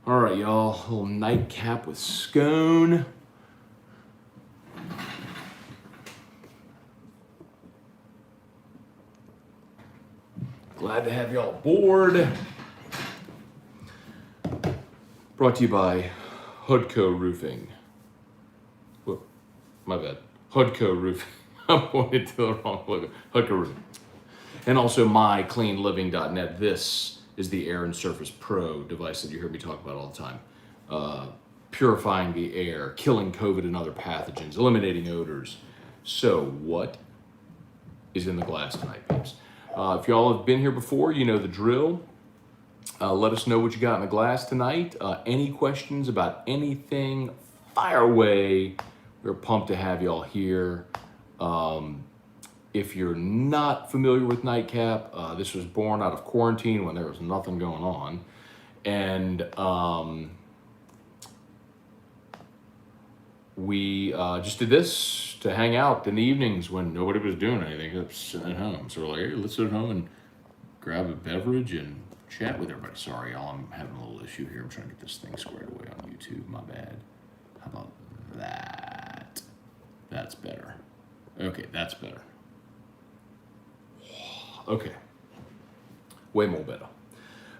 All right, y'all, a little nightcap with Scone. Glad to have y'all aboard. Brought to you by Hoodco Roofing. Whoop, my bad. Hoodco Roofing. I pointed to the wrong logo. Hoodco Roofing. And also mycleanliving.net. This is the Air and Surface Pro device that you hear me talk about all the time. Purifying the air, killing COVID and other pathogens, eliminating odors. So what is in the glass tonight, peeps? If y'all have been here before, you know the drill. Let us know what you got in the glass tonight. Any questions about anything, fire away. We're pumped to have y'all here. If you're not familiar with Nightcap, this was born out of quarantine when there was nothing going on. And we just did this to hang out in the evenings when nobody was doing anything, just sitting at home. So we're like, hey, let's sit at home and grab a beverage and chat with everybody. Sorry, y'all, I'm having a little issue here. I'm trying to get this thing squared away on YouTube. My bad. How about that? That's better. Okay, that's better. Okay. Way more better.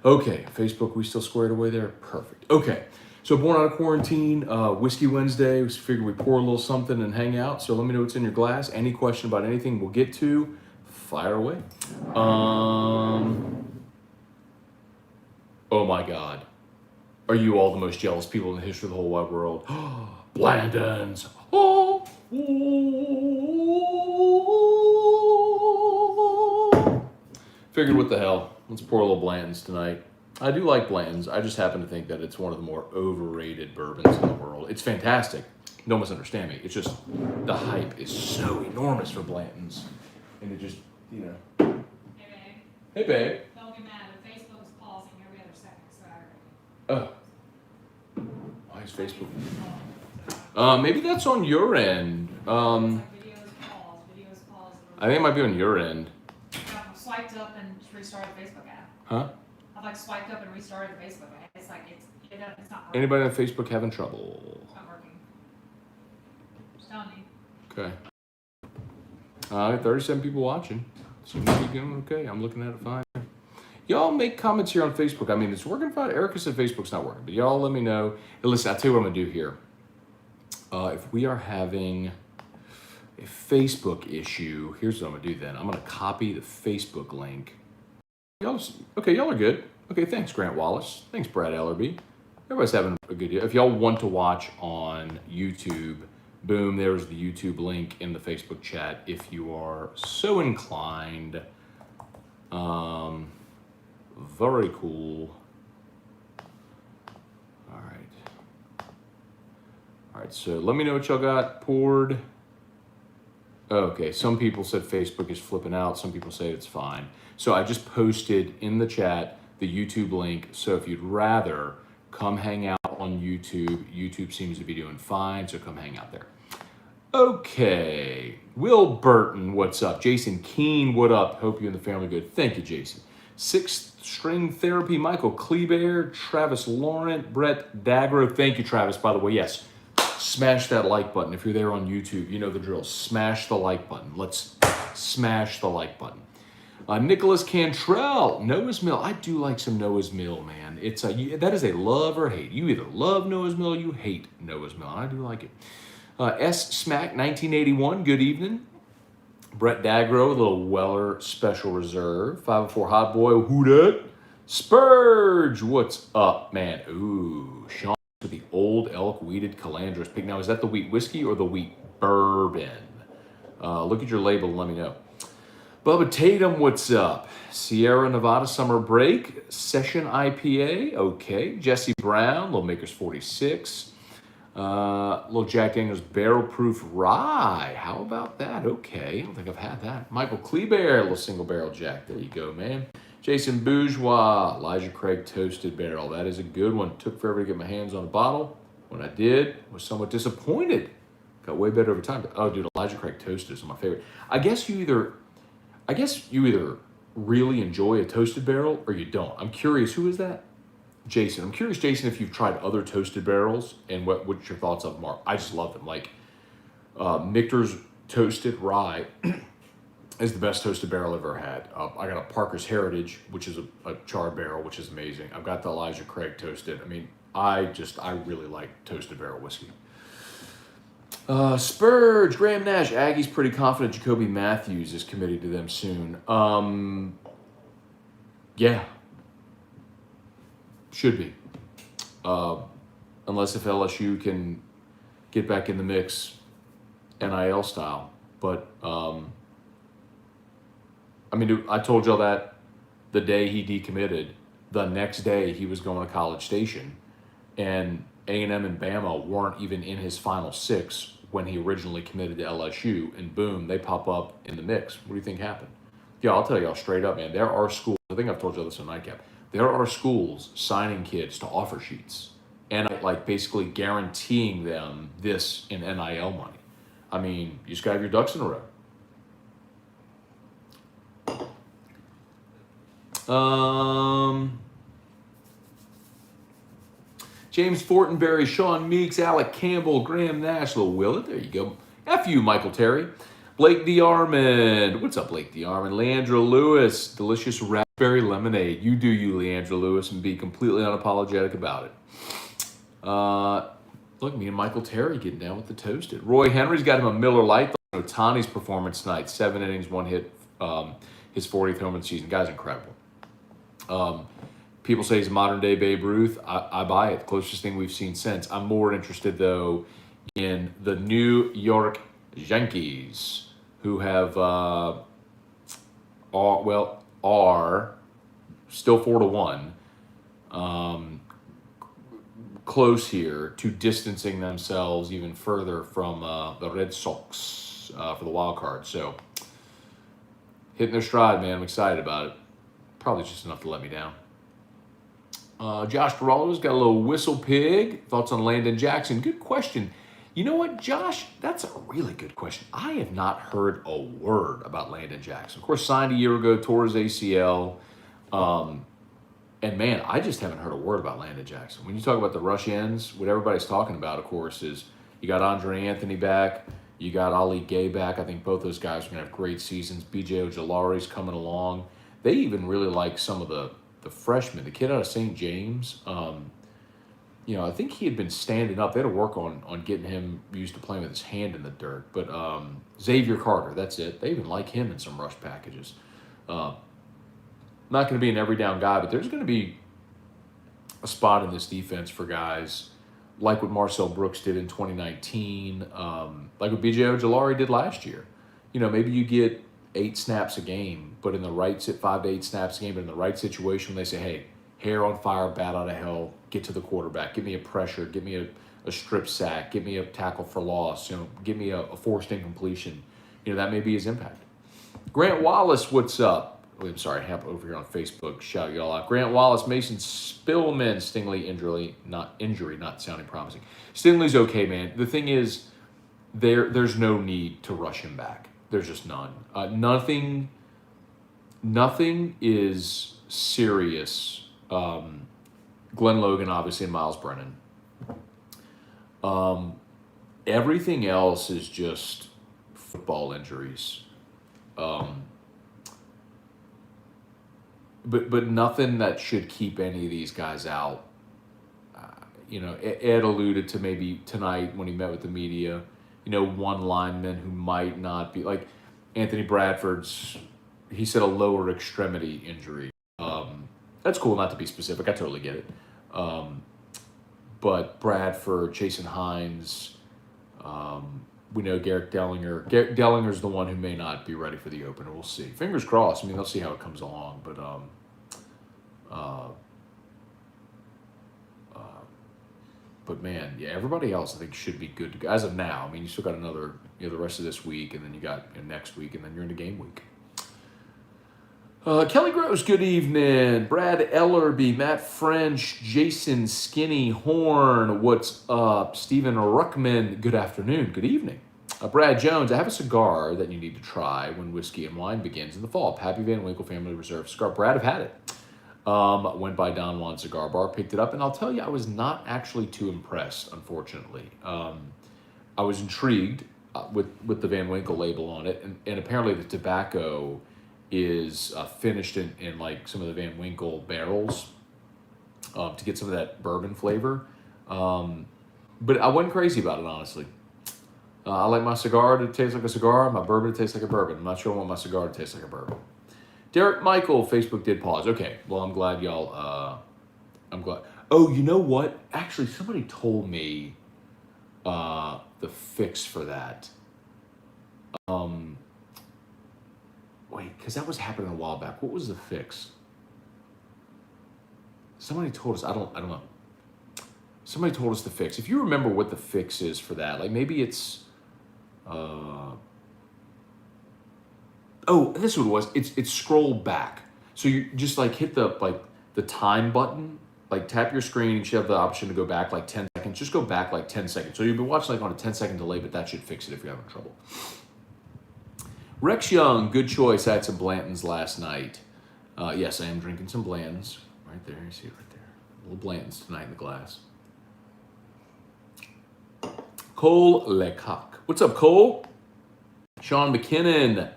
Okay, Facebook, we still squared away there? Perfect. Okay, so born out of quarantine, Whiskey Wednesday, we figured we'd pour a little something and hang out. So let me know what's in your glass. Any question about anything we'll get to, fire away. Oh my God. Are you all the most jealous people in the history of the whole wide world? Blandons. Oh. Figured what the hell, let's pour a little Blanton's tonight. I do like Blanton's. I just happen to think that it's one of the more overrated bourbons in the world. It's fantastic. Don't misunderstand me. It's just the hype is so enormous for Blanton's. And it just, you know. Hey, babe. Hey, babe. Don't get mad, but Facebook is pausing every other second, so Oh. Why is Facebook? Maybe that's on your end. it's like videos pause. I think it might be on your end. I've swiped up and restarted the Facebook app. Huh? I've like swiped up and restarted the Facebook app. It's like, it's not working. Anybody on Facebook having trouble? It's not working. Just telling you. Okay. 37 people watching. Seems to be doing okay. I'm looking at it fine. Y'all make comments here on Facebook. I mean, it's working fine. Erica said Facebook's not working, but y'all let me know. Hey, listen, I'll tell you what I'm gonna do here. If we are having a Facebook issue, here's what I'm gonna do then. I'm gonna copy the Facebook link. Okay, y'all are good. Okay, thanks, Grant Wallace. Thanks, Brad Ellerby. Everybody's having a good day. If y'all want to watch on YouTube, boom, there's the YouTube link in the Facebook chat if you are so inclined. Very cool. All right, so let me know what y'all got poured. Okay, some people said Facebook is flipping out. Some people say it's fine. So I just posted in the chat the YouTube link. So if you'd rather come hang out on YouTube, YouTube seems to be doing fine, so come hang out there. Okay, Will Burton, what's up? Jason Keene, what up? Hope you and the family good. Thank you, Jason. Sixth String Therapy, Michael Kleber, Travis Laurent, Brett Dagro. Thank you, Travis, by the way. Yes, smash that like button. If you're there on YouTube, you know the drill. Smash the like button. Let's smash the like button. Nicholas Cantrell, Noah's Mill. I do like some Noah's Mill, man. It's that is a love or hate. You either love Noah's Mill or you hate Noah's Mill. I do like it. S Smack 1981, good evening. Brett Dagro, a little Weller Special Reserve. 504 Hot Boy, who dat? Spurge, what's up, man? Ooh, Sean with the old elk wheated Calandras pig. Now, is that the wheat whiskey or the wheat bourbon? Look at your label and let me know. Bubba Tatum, what's up? Sierra Nevada Summer Break, Session IPA, okay. Jesse Brown, Little Makers 46. Little Jack Daniels Barrel Proof Rye. How about that? Okay, I don't think I've had that. Michael Kleber, Little Single Barrel Jack. There you go, man. Jason Bourgeois, Elijah Craig Toasted Barrel. That is a good one. Took forever to get my hands on a bottle. When I did, was somewhat disappointed. Got way better over time. But, oh, dude, Elijah Craig Toasted is my favorite. I guess you either really enjoy a toasted barrel or you don't. I'm curious, who is that? Jason, I'm curious, Jason, if you've tried other toasted barrels and what your thoughts of them are. I just love them. Like Michter's Toasted Rye is the best toasted barrel I've ever had. I got a Parker's Heritage, which is a charred barrel, which is amazing. I've got the Elijah Craig Toasted. I mean, I really like toasted barrel whiskey. Spurge, Graham Nash, Aggie's pretty confident Jacoby Matthews is committed to them soon. Yeah. Should be. Unless if LSU can get back in the mix NIL style. But, I mean, I told y'all that the day he decommitted, the next day he was going to College Station, and A&M and Bama weren't even in his final six when he originally committed to LSU, and boom, they pop up in the mix. What do you think happened? Yeah, I'll tell y'all straight up, man. There are schools, I think I've told y'all this on Nightcap, there are schools signing kids to offer sheets and like basically guaranteeing them this in NIL money. I mean, you just got to have your ducks in a row. James Fortenberry, Sean Meeks, Alec Campbell, Graham Nash, Lil Willett. There you go. F you, Michael Terry. Blake DeArmond. What's up, Blake DeArmond? Leandra Lewis. Delicious raspberry lemonade. You do you, Leandra Lewis, and be completely unapologetic about it. Look, me and Michael Terry getting down with the toasted. Roy Henry's got him a Miller Lite. Otani's performance tonight. 7 innings, 1 hit. His 40th home of the season. Guy's incredible. People say he's a modern-day Babe Ruth. I buy it. The closest thing we've seen since. I'm more interested, though, in the New York Yankees, who have are still 4-1, close here to distancing themselves even further from the Red Sox for the wild card. So hitting their stride, man. I'm excited about it. Probably just enough to let me down. Josh Geraldo's got a little whistle pig. Thoughts on Landon Jackson? Good question. You know what, Josh? That's a really good question. I have not heard a word about Landon Jackson. Of course, signed a year ago, tore his ACL. And man, I just haven't heard a word about Landon Jackson. When you talk about the rush ends, what everybody's talking about, of course, is you got Andre Anthony back. You got Ali Gay back. I think both those guys are going to have great seasons. BJ Ojolari's coming along. They even really like some of the freshmen. The kid out of St. James, I think he had been standing up. They had to work on getting him used to playing with his hand in the dirt. But Xavier Carter, that's it. They even like him in some rush packages. Not going to be an every down guy, but there's going to be a spot in this defense for guys like what Marcel Brooks did in 2019, like what BJ Ojolari did last year. Maybe you get 8 snaps a game, but in the right 5 to 8 snaps a game, but in the right situation, they say, hey, hair on fire, bat out of hell, get to the quarterback, give me a pressure, give me a strip sack, give me a tackle for loss, give me a forced incompletion. That may be his impact. Grant Wallace, what's up? I'm sorry, I have over here on Facebook, shout y'all out. Grant Wallace, Mason Spillman, Stingley injury, not sounding promising. Stingley's okay, man. The thing is, there's no need to rush him back. There's just none. Nothing is serious. Glenn Logan, obviously, and Miles Brennan. Everything else is just football injuries. But nothing that should keep any of these guys out. Ed alluded to maybe tonight when he met with the media, one lineman who might not be, like Anthony Bradford's, he said a lower extremity injury. That's cool not to be specific. I totally get it. But Bradford, Jason Hines, we know Garrett Dellinger. Garrett Dellinger's the one who may not be ready for the opener. We'll see. Fingers crossed. I mean, they'll see how it comes along. But man, yeah, everybody else I think should be good to go. As of now. I mean, you still got another, the rest of this week, and then you got next week, and then you're into game week. Kelly Gross, good evening. Brad Ellerby, Matt French, Jason Skinny Horn, what's up? Stephen Ruckman, good afternoon, good evening. Brad Jones, I have a cigar that you need to try when whiskey and wine begins in the fall. Pappy Van Winkle Family Reserve cigar. Brad, I've had it. Went by Don Juan Cigar Bar, picked it up, and I'll tell you, I was not actually too impressed, unfortunately. I was intrigued with the Van Winkle label on it, and apparently the tobacco is finished in like some of the Van Winkle barrels to get some of that bourbon flavor. But I wasn't crazy about it, honestly. I like my cigar to taste like a cigar, my bourbon to taste like a bourbon. I'm not sure I want my cigar to taste like a bourbon. Derek Michael, Facebook did pause. Okay, well, I'm glad y'all, I'm glad. Oh, you know what? Actually, somebody told me the fix for that. Wait, because that was happening a while back. What was the fix? Somebody told us, I don't know. Somebody told us the fix. If you remember what the fix is for that, like maybe it's, oh, this is what it was. It's scroll back. So you just like hit the time button, like tap your screen, you should have the option to go back like 10 seconds. Just go back like 10 seconds. So you've been watching like on a 10-second delay, but that should fix it if you're having trouble. Rex Young, good choice. I had some Blantons last night. Yes, I am drinking some Blantons. Right there, you see it right there. Little Blantons tonight in the glass. Cole Lecoq. What's up, Cole? Sean McKinnon. A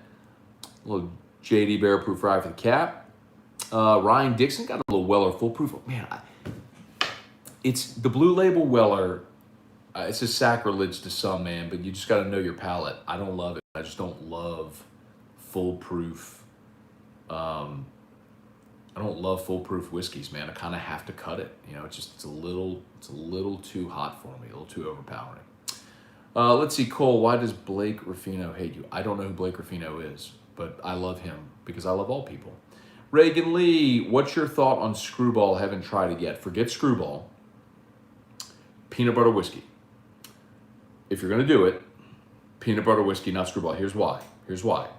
little JD Bear Proof Rye for the cap. Ryan Dixon got a little Weller Full Proof. Oh, man, it's the Blue Label Weller. It's a sacrilege to some, man, but you just got to know your palate. I don't love it. I just don't love foolproof. I don't love foolproof whiskeys, man. I kind of have to cut it. You know, it's a little too hot for me, a little too overpowering. Let's see, Cole. Why does Blake Ruffino hate you? I don't know who Blake Ruffino is, but I love him because I love all people. Reagan Lee, what's your thought on Screwball? Haven't tried it yet. Forget Screwball. Peanut butter whiskey. If you're going to do it, peanut butter whiskey, not Screwball. Here's why.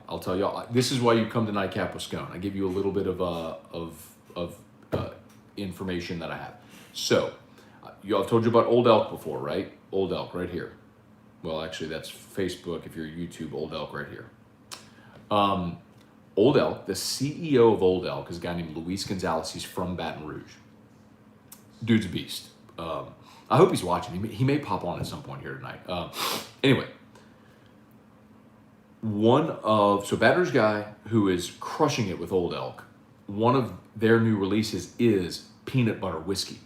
I'll tell y'all. This is why you come to Nightcap with Scone. I give you a little bit of information that I have. So, I've told you about Old Elk before, right? Old Elk right here. Well, actually, that's Facebook. If you're YouTube, Old Elk right here. Old Elk, the CEO of Old Elk is a guy named Luis Gonzalez. He's from Baton Rouge. Dude's a beast. I hope he's watching. He may pop on at some point here tonight. Anyway, so Baton Rouge guy who is crushing it with Old Elk, one of their new releases is peanut butter whiskey.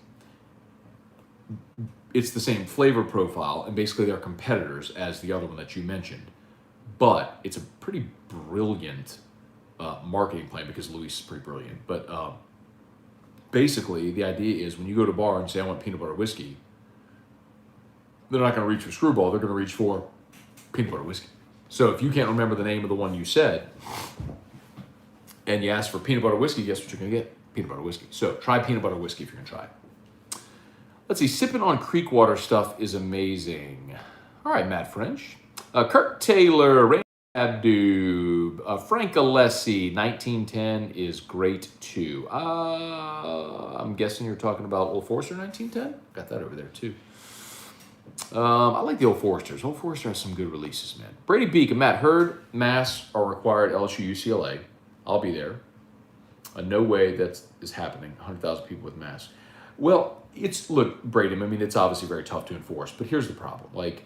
It's the same flavor profile, and basically they're competitors as the other one that you mentioned. But it's a pretty brilliant marketing plan because Luis is pretty brilliant. But basically, the idea is when you go to a bar and say, I want peanut butter whiskey, they're not going to reach for Screwball. They're going to reach for peanut butter whiskey. So if you can't remember the name of the one you said, and you ask for peanut butter whiskey, guess what you're going to get? Peanut butter whiskey. So try peanut butter whiskey if you're going to try it. Let's see. Sipping on creek water stuff is amazing. All right, Matt French. Kirk Taylor, Randy Abdoob, Frank Alessi, 1910 is great too. I'm guessing you're talking about Old Forester 1910? Got that over there too. I like the Old Foresters. Old Forester has some good releases, man. Brady Beacon, Matt Hurd, Mass are required LSU UCLA. I'll be there. No way that is happening. 100,000 people with Mass. Well, look, Brady, I mean, it's obviously very tough to enforce, but here's the problem. Like,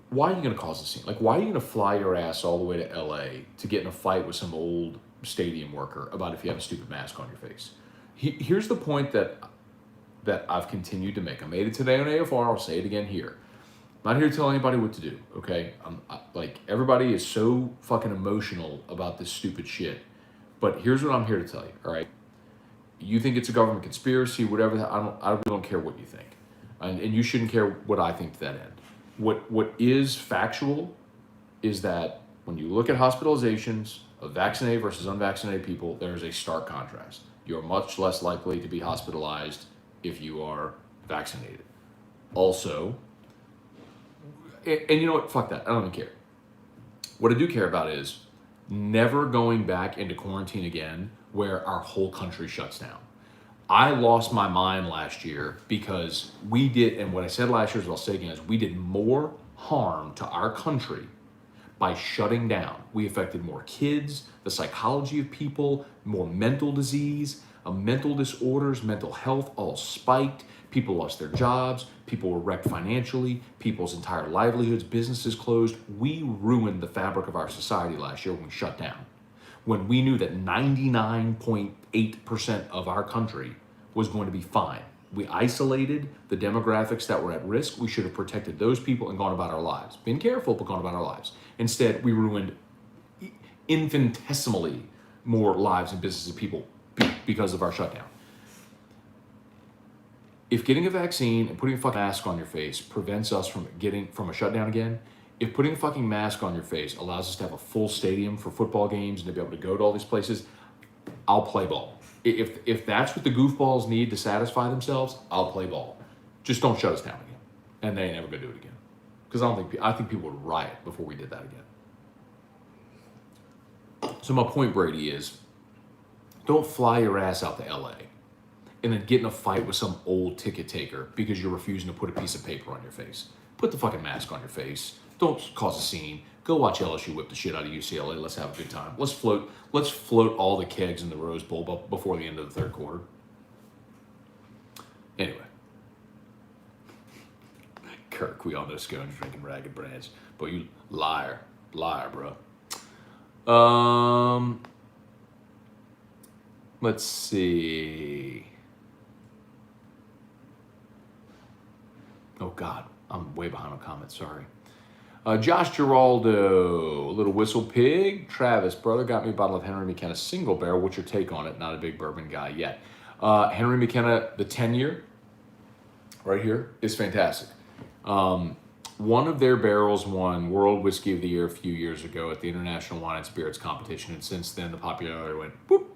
why are you going to cause a scene? Like, why are you going to fly your ass all the way to LA to get in a fight with some old stadium worker about if you have a stupid mask on your face? Here's the point that I've continued to make. I made it today on AFR. I'll say it again here. I'm not here to tell anybody what to do, okay? Like, everybody is so fucking emotional about this stupid shit. But here's what I'm here to tell you, all right? You think it's a government conspiracy, whatever. I really don't care what you think. And you shouldn't care what I think to that end. What is factual is that when you look at hospitalizations of vaccinated versus unvaccinated people, there is a stark contrast. You're much less likely to be hospitalized if you are vaccinated. Also, and you know what? Fuck that. I don't even care. What I do care about is never going back into quarantine again where our whole country shuts down. I lost my mind last year because we did, and what I said last year is what I'll say again, is we did more harm to our country by shutting down. We affected more kids, the psychology of people, more mental disease. Mental disorders, mental health, all spiked. People lost their jobs. People were wrecked financially. People's entire livelihoods, businesses closed. We ruined the fabric of our society last year when we shut down. When we knew that 99.8% of our country was going to be fine. We isolated the demographics that were at risk. We should have protected those people and gone about our lives. Been careful, but gone about our lives. Instead, we ruined infinitesimally more lives and businesses of people because of our shutdown. If getting a vaccine and putting a fucking mask on your face prevents us from getting from a shutdown again, if putting a fucking mask on your face allows us to have a full stadium for football games and to be able to go to all these places, I'll play ball. If that's what the goofballs need to satisfy themselves, I'll play ball. Just don't shut us down again, and they ain't never gonna do it again. Because I think people would riot before we did that again. So my point, Brady, is don't fly your ass out to LA and then get in a fight with some old ticket taker because you're refusing to put a piece of paper on your face. Put the fucking mask on your face. Don't cause a scene. Go watch LSU whip the shit out of UCLA. Let's have a good time. Let's float all the kegs in the Rose Bowl before the end of the third quarter. Anyway. Kirk, we all know Scone's drinking Ragged Branch. But you liar, bro. Let's see. Oh God, I'm way behind on comments, sorry. Josh Giraldo, Little Whistle Pig. Travis, brother, got me a bottle of Henry McKenna single barrel. What's your take on it? Not a big bourbon guy yet. Henry McKenna, the 10-year, right here, is fantastic. One of their barrels won World Whiskey of the Year a few years ago at the International Wine and Spirits Competition, and since then the popularity went whoop.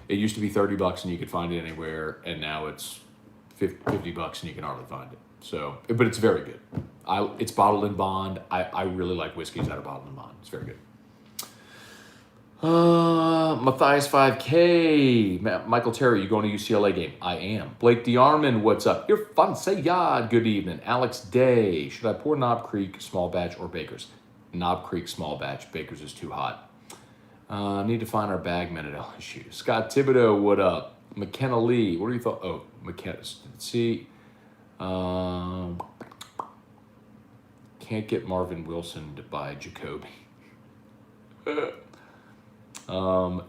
It used to be $30 and you could find it anywhere, and now it's $50 and you can hardly find it. So, but it's very good. It's bottled in bond. I really like whiskeys that are bottled in bond. It's very good. Matthias 5K. Michael Terry, you going to UCLA game? I am. Blake DeArmond, what's up? You're fun. Say yad. Good evening. Alex Day. Should I pour Knob Creek, small batch, or Baker's? Knob Creek, small batch. Baker's is too hot. Need to find our bagmen at LSU. Scott Thibodeau, what up? McKenna Lee. What do you thought? Oh, McKenna. Let's see. Can't get Marvin Wilson to buy Jacoby.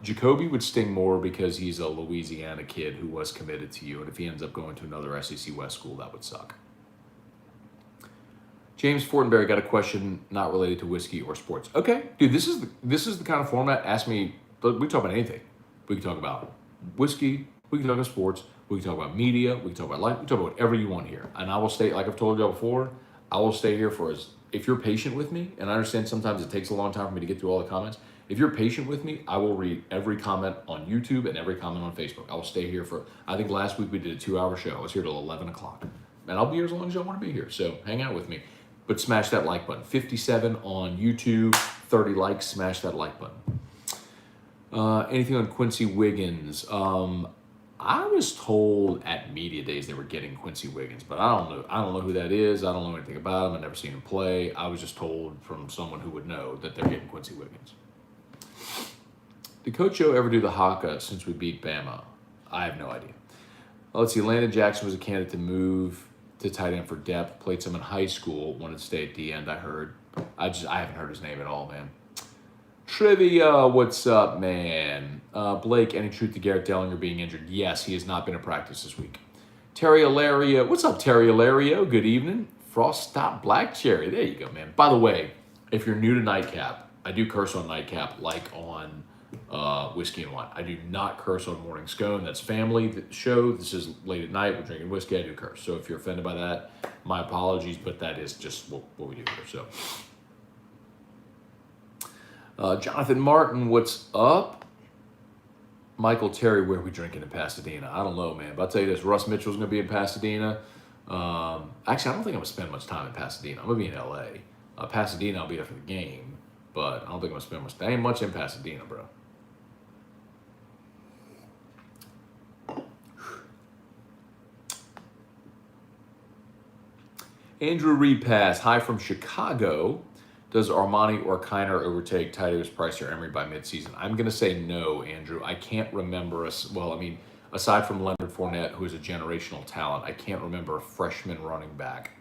Jacoby would sting more because he's a Louisiana kid who was committed to you, and if he ends up going to another SEC West school, that would suck. James Fortenberry got a question not related to whiskey or sports. Okay, dude, this is the kind of format. Ask me. We can talk about anything. We can talk about whiskey. We can talk about sports. We can talk about media. We can talk about life. We can talk about whatever you want here. And I will stay, like I've told you before, I will stay here for if you're patient with me, and I understand sometimes it takes a long time for me to get through all the comments. If you're patient with me, I will read every comment on YouTube and every comment on Facebook. I will stay here I think last week we did a 2-hour show. I was here till 11 o'clock. And I'll be here as long as y'all want to be here. So hang out with me. But smash that like button. 57 on YouTube, 30 likes, smash that like button. Anything on Quincy Wiggins? I was told at media days they were getting Quincy Wiggins, but I don't know who that is. I don't know anything about him. I've never seen him play. I was just told from someone who would know that they're getting Quincy Wiggins. Did Coach O ever do the haka since we beat Bama? I have no idea. Let's see. Landon Jackson was a candidate to move to tight end for depth. Played some in high school. Wanted to stay at the end, I heard. I haven't heard his name at all, man. Trivia, what's up, man? Blake, any truth to Garrett Dellinger being injured? Yes, he has not been in practice this week. Terry Alario, what's up, Terry Alario? Good evening. Frost Stop Black Cherry, there you go, man. By the way, if you're new to Nightcap, I do curse on Nightcap like on Whiskey and Wine. I do not curse on Morning Scone. That's family show. This is late at night. We're drinking whiskey. I do curse. So if you're offended by that, my apologies, but that is just what we do here. So. Jonathan Martin, what's up? Michael Terry, where are we drinking in Pasadena? I don't know, man. But I'll tell you this, Russ Mitchell's going to be in Pasadena. Actually, I don't think I'm going to spend much time in Pasadena. I'm going to be in L.A. Pasadena, I'll be there for the game. But I don't think I'm going to spend much. There ain't much in Pasadena, bro. Andrew Repass, hi from Chicago. Does Armani or Kiner overtake Titleist, Price, or Emery by midseason? I'm going to say no, Andrew. I can't remember us. Well, I mean, aside from Leonard Fournette, who is a generational talent, I can't remember a freshman running back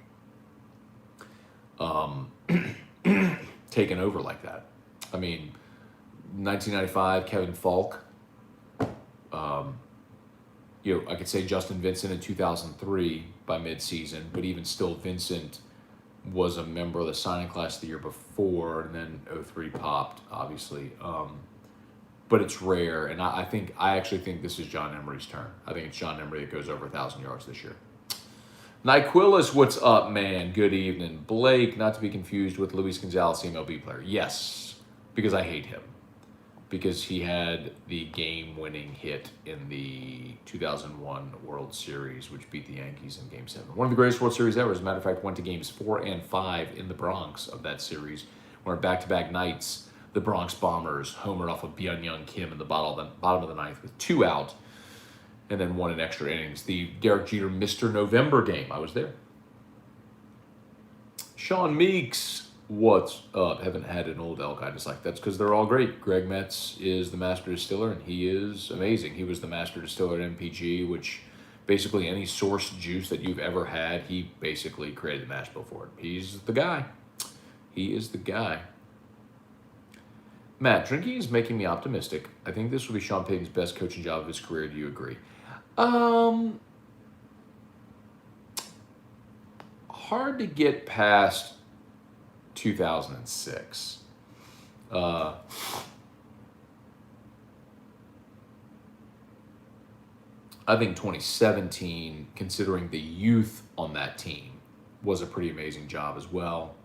taken over like that. I mean, 1995, Kevin Falk. I could say Justin Vincent in 2003 by midseason, but even still, Vincent was a member of the signing class the year before, and then 03 popped, obviously. But it's rare, and I actually think this is John Emery's turn. I think it's John Emery that goes over 1,000 yards this year. Nyquilus, what's up, man? Good evening. Blake, not to be confused with Luis Gonzalez, MLB player. Yes, because I hate him. Because he had the game-winning hit in the 2001 World Series, which beat the Yankees in Game 7. One of the greatest World Series ever. As a matter of fact, went to Games 4 and 5 in the Bronx of that series, where back-to-back nights, the Bronx Bombers homered off of Byung-Young Kim in the bottom of the ninth with 2 out, and then won in extra innings. The Derek Jeter Mr. November game. I was there. Sean Meeks, what's up? Haven't had an old elk. I just like that's because they're all great. Greg Metz is the master distiller, and he is amazing. He was the master distiller at MPG, which basically any source juice that you've ever had, he basically created the mash bill for it. He's the guy. He is the guy. Matt, drinking is making me optimistic. I think this will be Sean Payton's best coaching job of his career. Do you agree? Hard to get past 2006. I think 2017, considering the youth on that team, was a pretty amazing job as well.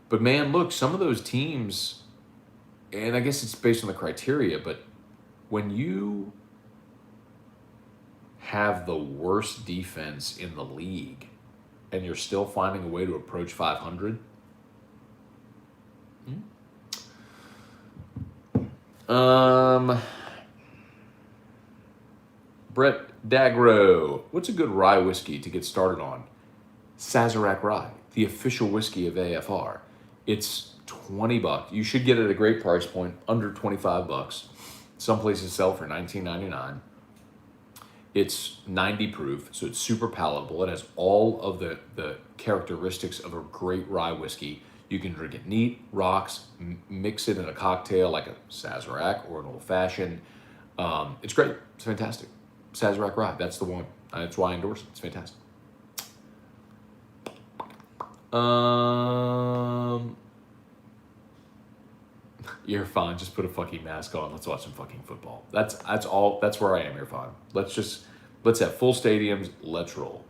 But man, look, some of those teams, and I guess it's based on the criteria, but when you have the worst defense in the league and you're still finding a way to approach 500, Brett Dagro, what's a good rye whiskey to get started on? Sazerac Rye, the official whiskey of AFR. It's $20. You should get it at a great price point, under $25. Some places sell for $19.99. It's 90 proof, so it's super palatable. It has all of the characteristics of a great rye whiskey. You can drink it neat, rocks, mix it in a cocktail like a Sazerac or an old fashioned. It's great. It's fantastic. Sazerac Rye, that's the one. That's why I endorse it. It's fantastic. You're fine. Just put a fucking mask on. Let's watch some fucking football. That's all. That's where I am. You're fine. Let's have full stadiums. Let's roll.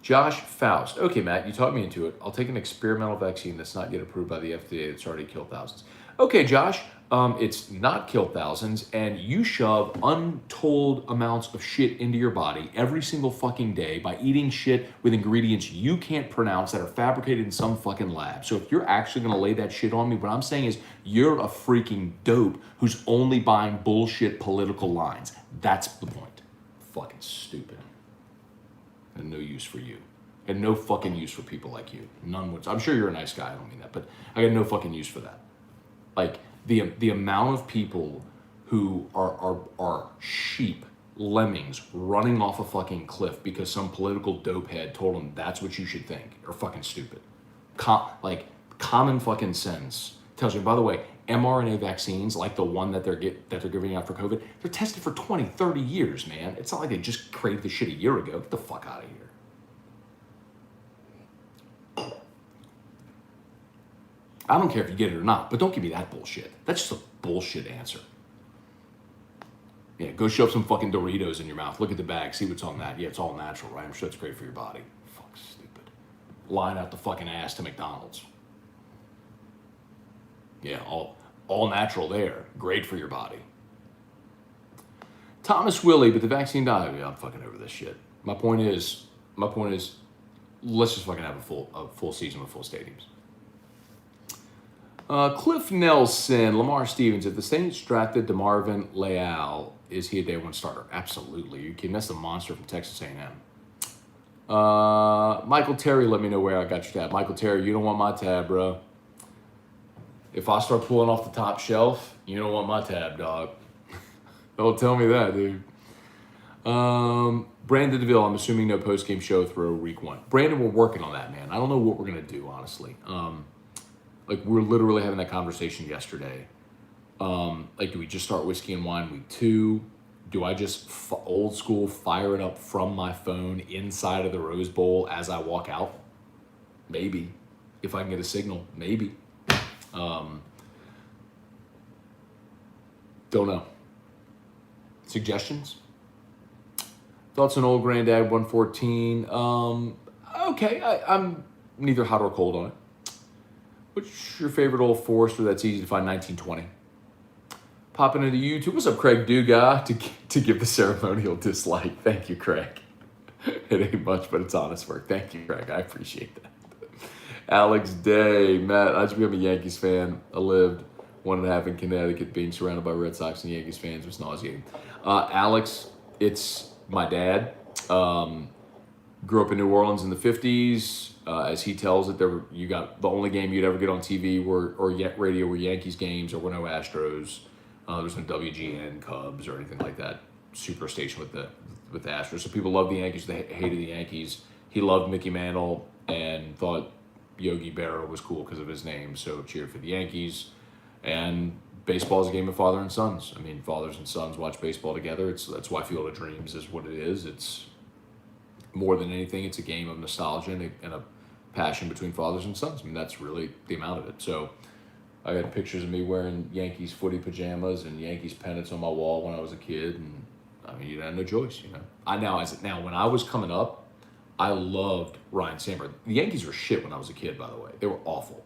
Josh Faust. Okay, Matt, you talked me into it. I'll take an experimental vaccine that's not yet approved by the FDA that's already killed thousands. Okay, Josh, it's not killed thousands, and you shove untold amounts of shit into your body every single fucking day by eating shit with ingredients you can't pronounce that are fabricated in some fucking lab. So if you're actually gonna lay that shit on me, what I'm saying is you're a freaking dope who's only buying bullshit political lines. That's the point. Fucking stupid. And no use for you. And no fucking use for people like you. None would. I'm sure you're a nice guy, I don't mean that, but I got no fucking use for that. Like, the amount of people who are sheep, lemmings, running off a fucking cliff because some political dopehead told them that's what you should think, are fucking stupid. Common fucking sense tells you, by the way, mRNA vaccines, like the one that they're giving out for COVID, they're tested for 20, 30 years, man. It's not like they just created this shit a year ago. Get the fuck out of here. I don't care if you get it or not, but don't give me that bullshit. That's just a bullshit answer. Yeah, go shove some fucking Doritos in your mouth. Look at the bag, see what's on that. Yeah, it's all natural, right? I'm sure it's great for your body. Fuck, stupid. Line out the fucking ass to McDonald's. Yeah, all natural there. Great for your body. Thomas Willie, but the vaccine died. Yeah, I'm fucking over this shit. My point is, let's just fucking have a full season with full stadiums. Cliff Nelson, Lamar Stevens. If the Saints drafted DeMarvin Leal, is he a day one starter? Absolutely. You kidding? That's the monster from Texas A&M. Michael Terry, let me know where I got your tab. Michael Terry, you don't want my tab, bro. If I start pulling off the top shelf, you don't want my tab, dog. Don't tell me that, dude. Brandon DeVille, I'm assuming no post-game show through week 1. Brandon, we're working on that, man. I don't know what we're going to do, honestly. Like, we're literally having that conversation yesterday. Like, do we just start Whiskey and Wine week 2? Do I just old school fire it up from my phone inside of the Rose Bowl as I walk out? Maybe. If I can get a signal, maybe. Don't know. Suggestions? Thoughts on Old Granddad 114? Okay, I'm neither hot or cold on it. What's your favorite Old Forester that's easy to find? 1920. Popping into YouTube. What's up, Craig Dugas? To give the ceremonial dislike. Thank you, Craig. It ain't much, but it's honest work. Thank you, Craig. I appreciate that. Alex Day. Matt, I just became a Yankees fan. I lived 1.5 in Connecticut. Being surrounded by Red Sox and Yankees fans was nauseating. Alex, it's my dad. Grew up in New Orleans in the 50s. As he tells it, you got the only game you'd ever get on TV or radio were Yankees games. There were no Astros. There was no WGN Cubs or anything like that superstation with the Astros. So people loved the Yankees. They hated the Yankees. He loved Mickey Mantle and thought Yogi Berra was cool because of his name. So cheered for the Yankees. And baseball is a game of father and sons. I mean, fathers and sons watch baseball together. That's why Field of Dreams is what it is. It's more than anything, it's a game of nostalgia and a passion between fathers and sons. I mean, that's really the amount of it. So I got pictures of me wearing Yankees footy pajamas and Yankees pennants on my wall when I was a kid. And I mean, you had no choice, you know. Now, when I was coming up, I loved Ryan Sandberg. The Yankees were shit when I was a kid, by the way. They were awful.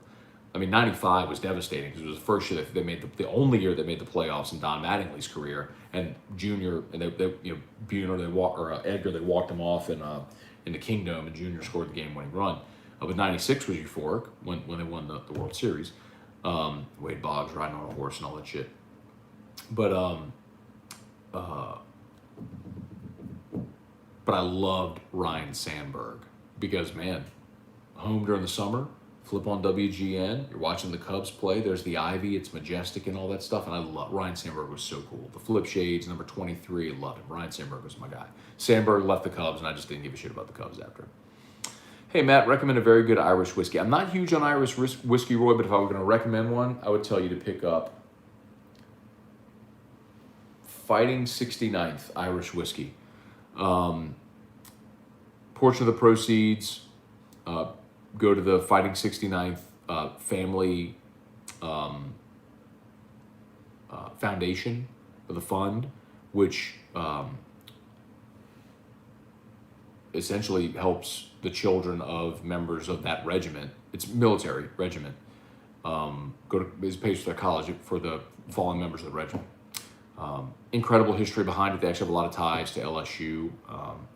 I mean, 95 was devastating because it was the first year that they made the only year they made the playoffs in Don Mattingly's career. And Junior and Buhner, Edgar, they walked him off in the Kingdom, and Junior scored the game-winning run. But 96 was euphoric when they won the World Series. Wade Boggs riding on a horse and all that shit. But I loved Ryan Sandberg because, man, home during the summer, flip on WGN, you're watching the Cubs play, there's the ivy, it's majestic and all that stuff, and I love Ryan Sandberg was so cool. The flip shades, number 23, loved him. Ryan Sandberg was my guy. Sandberg left the Cubs, and I just didn't give a shit about the Cubs after. Hey, Matt, recommend a very good Irish whiskey. I'm not huge on Irish whiskey, Roy, but if I were going to recommend one, I would tell you to pick up Fighting 69th Irish whiskey. Portion of the proceeds go to the Fighting 69th family foundation for the fund, which essentially helps the children of members of that regiment. It's a military regiment. Pays for their college for the fallen members of the regiment. Incredible history behind it. They actually have a lot of ties to LSU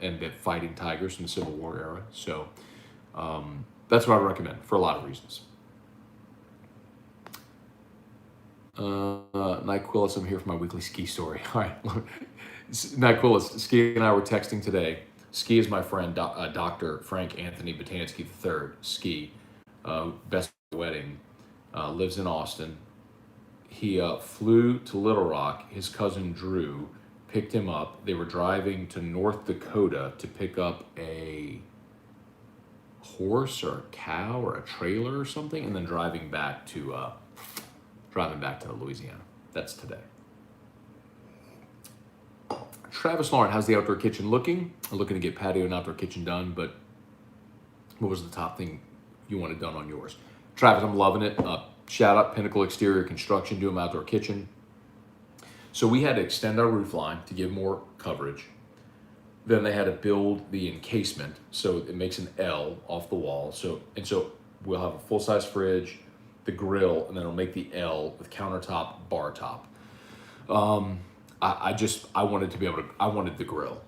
and the Fighting Tigers from the Civil War era. So that's what I would recommend for a lot of reasons. Nyquillis, I'm here for my weekly ski story. All right. Nyquillis, Ski and I were texting today. Ski is my friend, Dr. Frank Anthony Botansky III. Ski, best wedding, lives in Austin. He flew to Little Rock. His cousin Drew picked him up. They were driving to North Dakota to pick up a horse or a cow or a trailer or something, and then driving back to Louisiana. That's today. Travis Lauren, how's the outdoor kitchen looking? I'm looking to get patio and outdoor kitchen done, but what was the top thing you wanted done on yours? Travis, I'm loving it. Shout out Pinnacle Exterior Construction, doing my outdoor kitchen. So we had to extend our roof line to give more coverage. Then they had to build the encasement, so it makes an L off the wall. So we'll have a full-size fridge, the grill, and then it'll make the L with countertop, bar top. I wanted the grill.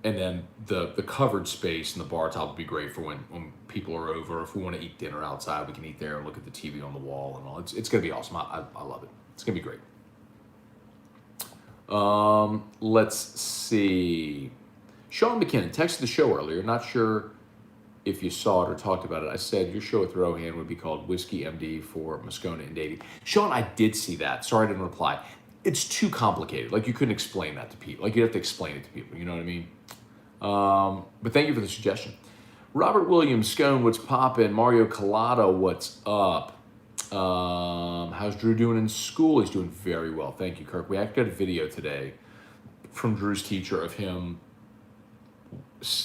And then the covered space and the bar top would be great for when people are over. If we want to eat dinner outside, we can eat there and look at the TV on the wall and all. It's going to be awesome. I love it. It's going to be great. Let's see. Sean McKinnon texted the show earlier. Not sure if you saw it or talked about it. I said your show with Rohan would be called Whiskey MD for Moscona and Davey. Sean, I did see that. Sorry I didn't reply. it's too complicated. Like, you couldn't explain that to people. Like, you'd have to explain it to people. You know what I mean? But thank you for the suggestion. Robert Williams, Scone, what's poppin'? Mario Collado, what's up? How's Drew doing in school? He's doing very well. Thank you, Kirk. We actually got a video today from Drew's teacher of him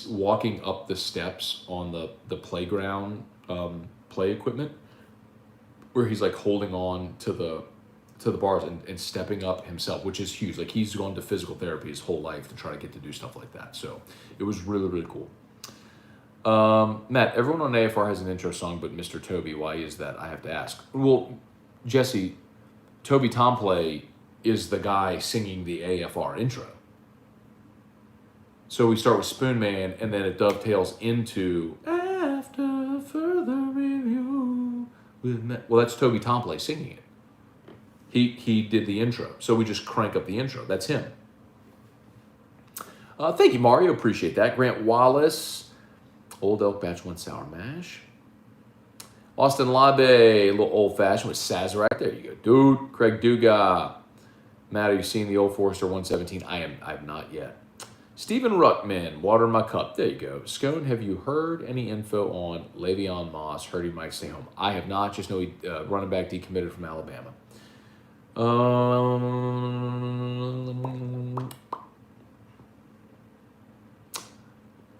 walking up the steps on the playground play equipment, where he's like holding on to the bars and stepping up himself, which is huge. Like, he's gone to physical therapy his whole life to try to get to do stuff like that. So it was really, really cool. Matt, everyone on AFR has an intro song, but Mr. Toby, why is that? I have to ask. Well, Jesse, Toby Tomplay is the guy singing the AFR intro. So we start with Spoon Man, and then it dovetails into After Further Review with Matt. Well, that's Toby Tomplay singing it. He did the intro, so we just crank up the intro. That's him. Thank you, Mario. Appreciate that. Grant Wallace. Old Elk Batch 1 Sour Mash. Austin Labe, a little old-fashioned with Sazerac. There you go, dude. Craig Duga. Matt, are you seeing the Old Forester 117? I have not yet. Stephen Ruckman, water in my cup. There you go. Scone, have you heard any info on Le'Veon Moss hurting Mike stay home? I have not. Just know he running back decommitted from Alabama.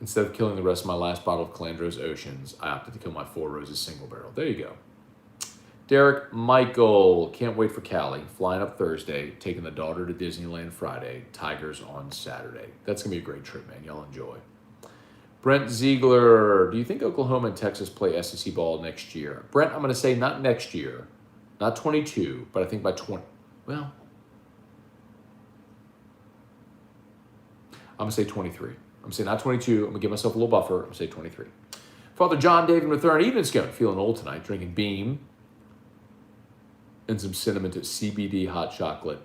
Instead of killing the rest of my last bottle of Calandro's Oceans, I opted to kill my Four Roses single barrel. There you go. Derek Michael, can't wait for Cali. Flying up Thursday, taking the daughter to Disneyland Friday, Tigers on Saturday. That's going to be a great trip, man. Y'all enjoy. Brent Ziegler, do you think Oklahoma and Texas play SEC ball next year? Brent, I'm going to say not next year, not 22, but I think by 20. Well, I'm going to say 23. I'm saying not 22. I'm going to give myself a little buffer. I'm going to say 23. Father John David Mathern, evening Scone. Feeling old tonight. Drinking Beam and some cinnamon toast. CBD hot chocolate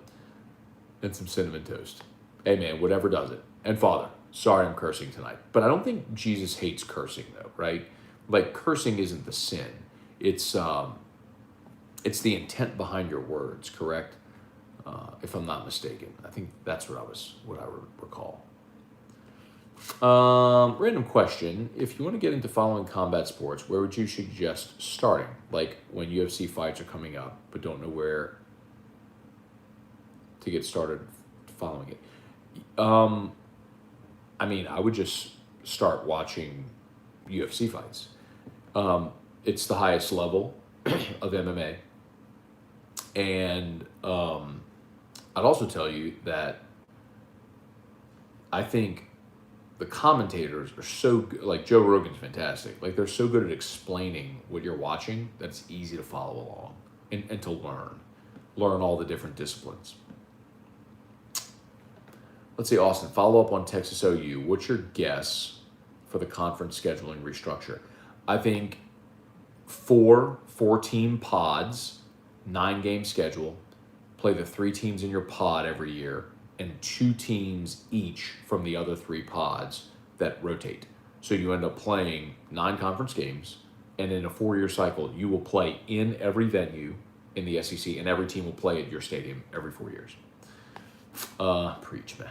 and some cinnamon toast. Hey, man, whatever does it. And Father, sorry I'm cursing tonight. But I don't think Jesus hates cursing, though, right? Like, cursing isn't the sin. It's the intent behind your words, correct? If I'm not mistaken. I think that's what I recall. Random question. If you want to get into following combat sports, where would you suggest starting? Like, when UFC fights are coming up, but don't know where to get started following it. I mean, I would just start watching UFC fights. It's the highest level of MMA. And I'd also tell you that I think the commentators are so good. Like, Joe Rogan's fantastic. Like, they're so good at explaining what you're watching that it's easy to follow along and to learn all the different disciplines. Let's see, Austin, follow up on Texas OU. What's your guess for the conference scheduling restructure? I think 4-team pods, 9-game schedule, play the 3 teams in your pod every year, and 2 teams each from the other 3 pods that rotate. So you end up playing 9 conference games, and in a 4-year cycle, you will play in every venue in the SEC, and every team will play at your stadium every 4 years. Preach, man.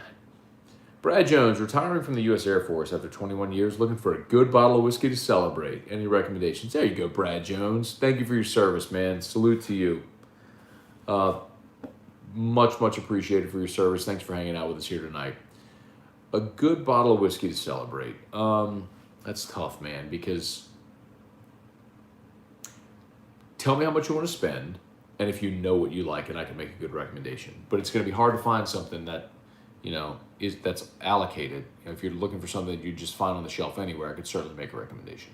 Brad Jones, retiring from the U.S. Air Force after 21 years, looking for a good bottle of whiskey to celebrate. Any recommendations? There you go, Brad Jones. Thank you for your service, man. Salute to you. Much appreciated for your service. Thanks for hanging out with us here tonight. A good bottle of whiskey to celebrate. That's tough, man, because tell me how much you want to spend, and if you know what you like, and I can make a good recommendation. But it's going to be hard to find something that, that's allocated. If you're looking for something that you just find on the shelf anywhere, I could certainly make a recommendation.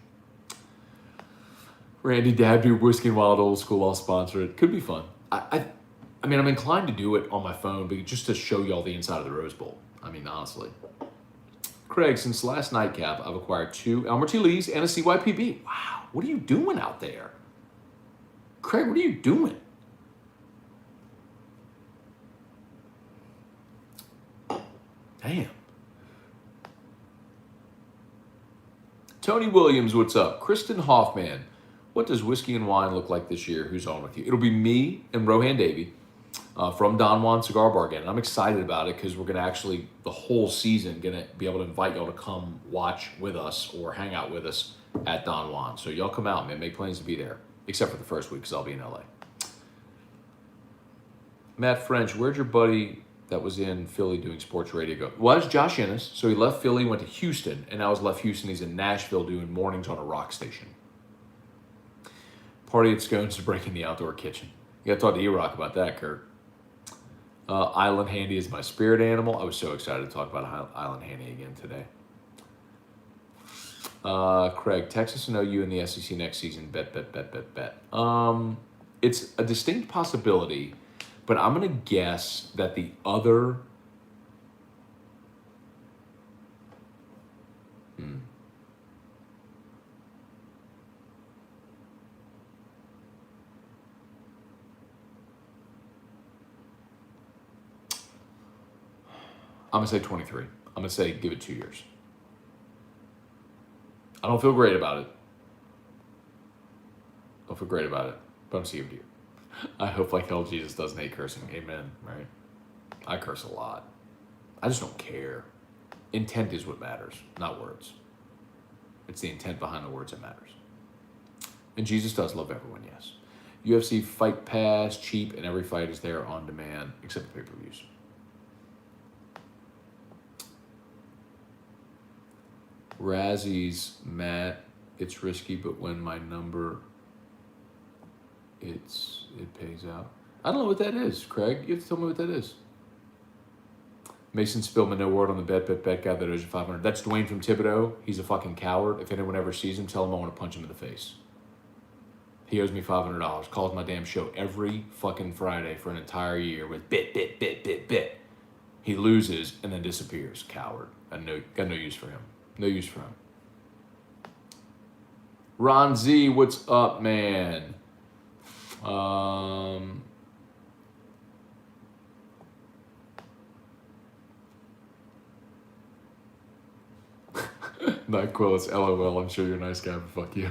Randy Dabdu, Whiskey and Wild Old School, I'll sponsor it. Could be fun. I mean, I'm inclined to do it on my phone, but just to show you all the inside of the Rose Bowl. I mean, honestly. Craig, since last Nightcap, I've acquired 2 Elmer T. Lees and a CYPB. Wow, what are you doing out there? Craig, what are you doing? Damn. Tony Williams, what's up? Kristen Hoffman, what does Whiskey and Wine look like this year? Who's on with you? It'll be me and Rohan Davey. from Don Juan Cigar Bar again. And I'm excited about it because we're going to actually, the whole season, going to be able to invite y'all to come watch with us or hang out with us at Don Juan. So y'all come out, man. Make plans to be there, except for the first week because I'll be in LA. Matt French, where'd your buddy that was in Philly doing sports radio go? Well, that's Josh Ennis. So he left Philly, went to Houston, and now he's left Houston. He's in Nashville doing mornings on a rock station. Party at Scone's is breaking the outdoor kitchen. You got to talk to E-Rock about that, Kurt. Island Handy is my spirit animal. I was so excited to talk about Island Handy again today. Craig, Texas and OU in the SEC next season. Bet. It's a distinct possibility, but I'm going to guess that the other... I'm going to say 23. I'm going to say give it 2 years. I don't feel great about it. But I'm seeing you. I hope like hell Jesus doesn't hate cursing. Amen. Right? I curse a lot. I just don't care. Intent is what matters, not words. It's the intent behind the words that matters. And Jesus does love everyone, yes. UFC Fight Pass, cheap, and every fight is there on demand, except for pay-per-views. Razzie's, Matt, it's risky, but when my number, it pays out. I don't know what that is, Craig. You have to tell me what that is. Mason Spillman, no word on the bet guy that owes you $500. That's Dwayne from Thibodeau. He's a fucking coward. If anyone ever sees him, tell him I want to punch him in the face. He owes me $500. Calls my damn show every fucking Friday for an entire year with bit. He loses and then disappears. Coward. Got no use for him. No use for him. Ron Z, what's up, man? Not Quillis, LOL. I'm sure you're a nice guy, but fuck you.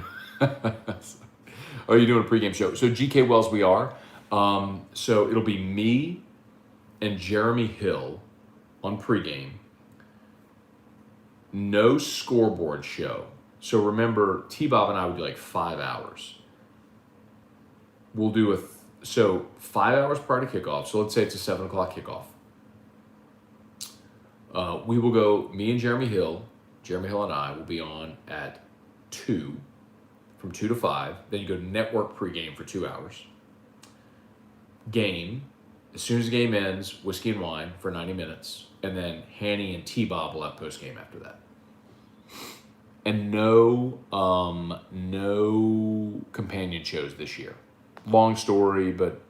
Are you doing a pregame show? So GK Wells, we are. So it'll be me and Jeremy Hill on pregame. No scoreboard show. So remember, T-Bob and I would do like 5 hours. We'll do 5 hours prior to kickoff. So let's say it's a 7 o'clock kickoff. We will go, me and Jeremy Hill and I will be on at 2, from 2 to 5. Then you go to network pregame for 2 hours. Game, as soon as the game ends, whiskey and wine for 90 minutes. And then Hanny and T-Bob will have post-game after that. And no companion shows this year. Long story, but it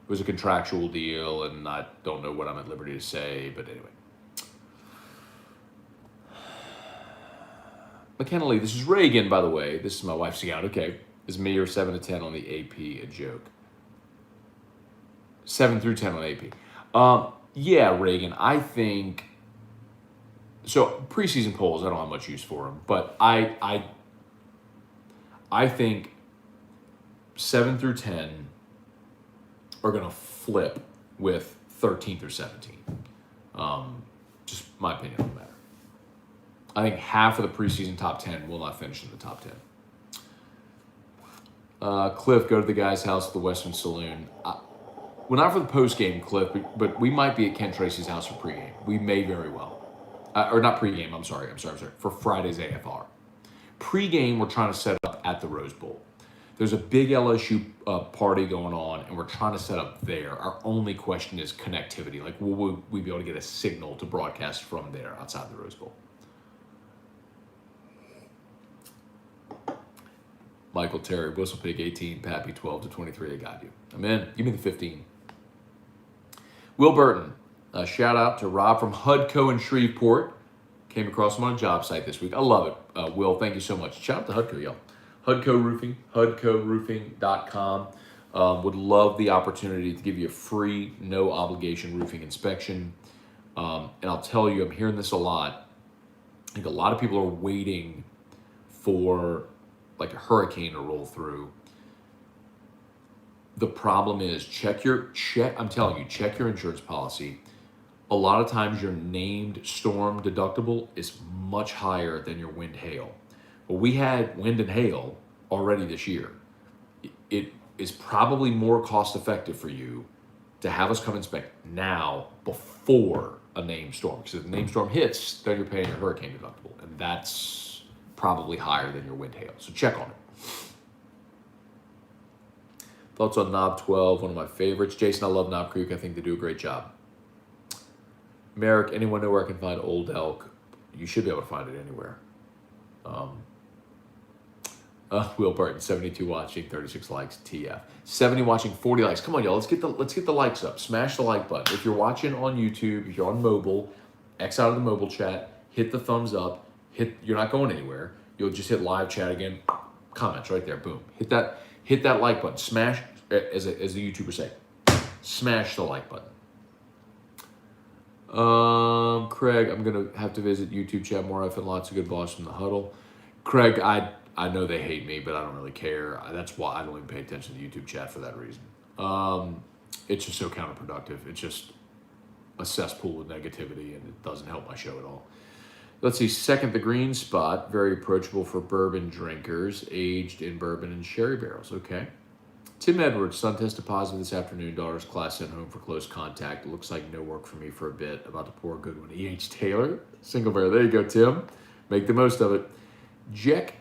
was a contractual deal, and I don't know what I'm at liberty to say, but anyway. McKenna Lee, this is Reagan, by the way. This is my wife's account. Okay. Is me or 7 to 10 on the AP a joke? 7 through 10 on AP. Yeah, Reagan, I think... So, preseason polls, I don't have much use for them, but I think 7 through 10 are going to flip with 13 through 17. Just my opinion on the matter. I think half of the preseason top 10 will not finish in the top 10. Cliff, go to the guy's house at the Western Saloon. We're not for the post-game, Cliff, but we might be at Ken Tracy's house for pregame. We may very well. Or not pregame, I'm sorry. For Friday's AFR. Pregame, we're trying to set up at the Rose Bowl. There's a big LSU party going on, and we're trying to set up there. Our only question is connectivity. Like, will we be able to get a signal to broadcast from there outside the Rose Bowl? Michael Terry, Whistle Pig 18, Pappy 12 to 23. I got you. I'm in. Give me the 15. Will Burton, shout out to Rob from Hudco in Shreveport. Came across him on a job site this week. I love it. Will, thank you so much. Shout out to Hudco, y'all. Hudco Roofing, hudcoroofing.com. Would love the opportunity to give you a free, no obligation roofing inspection. And I'll tell you, I'm hearing this a lot. I think a lot of people are waiting for like a hurricane to roll through. The problem is I'm telling you, check your insurance policy. A lot of times your named storm deductible is much higher than your wind hail. Well, we had wind and hail already this year. It is probably more cost effective for you to have us come inspect now before a named storm. Because if the named storm hits, then you're paying your hurricane deductible. And that's probably higher than your wind hail. So check on it. Thoughts on Knob 12, one of my favorites. Jason, I love Knob Creek. I think they do a great job. Merrick, anyone know where I can find Old Elk? You should be able to find it anywhere. Will Burton, 72 watching, 36 likes, TF. 70 watching, 40 likes. Come on, y'all. Let's get the likes up. Smash the like button. If you're watching on YouTube, if you're on mobile, X out of the mobile chat, hit the thumbs up. You're not going anywhere. You'll just hit live chat again. Comments right there. Boom. Hit that like button. Smash, as the YouTubers say, smash the like button. Craig, I'm gonna have to visit YouTube chat more often. Lots of good boss from the huddle. Craig, I know they hate me, but I don't really care. That's why I don't even pay attention to YouTube chat for that reason. It's just so counterproductive. It's just a cesspool of negativity, and it doesn't help my show at all. Let's see, second, the green spot, very approachable for bourbon drinkers, aged in bourbon and sherry barrels. Okay. Tim Edwards, son tested positive this afternoon. Daughter's class sent home for close contact. It looks like no work for me for a bit. About to pour a good one. E.H. Taylor, single barrel. There you go, Tim. Make the most of it. Jeff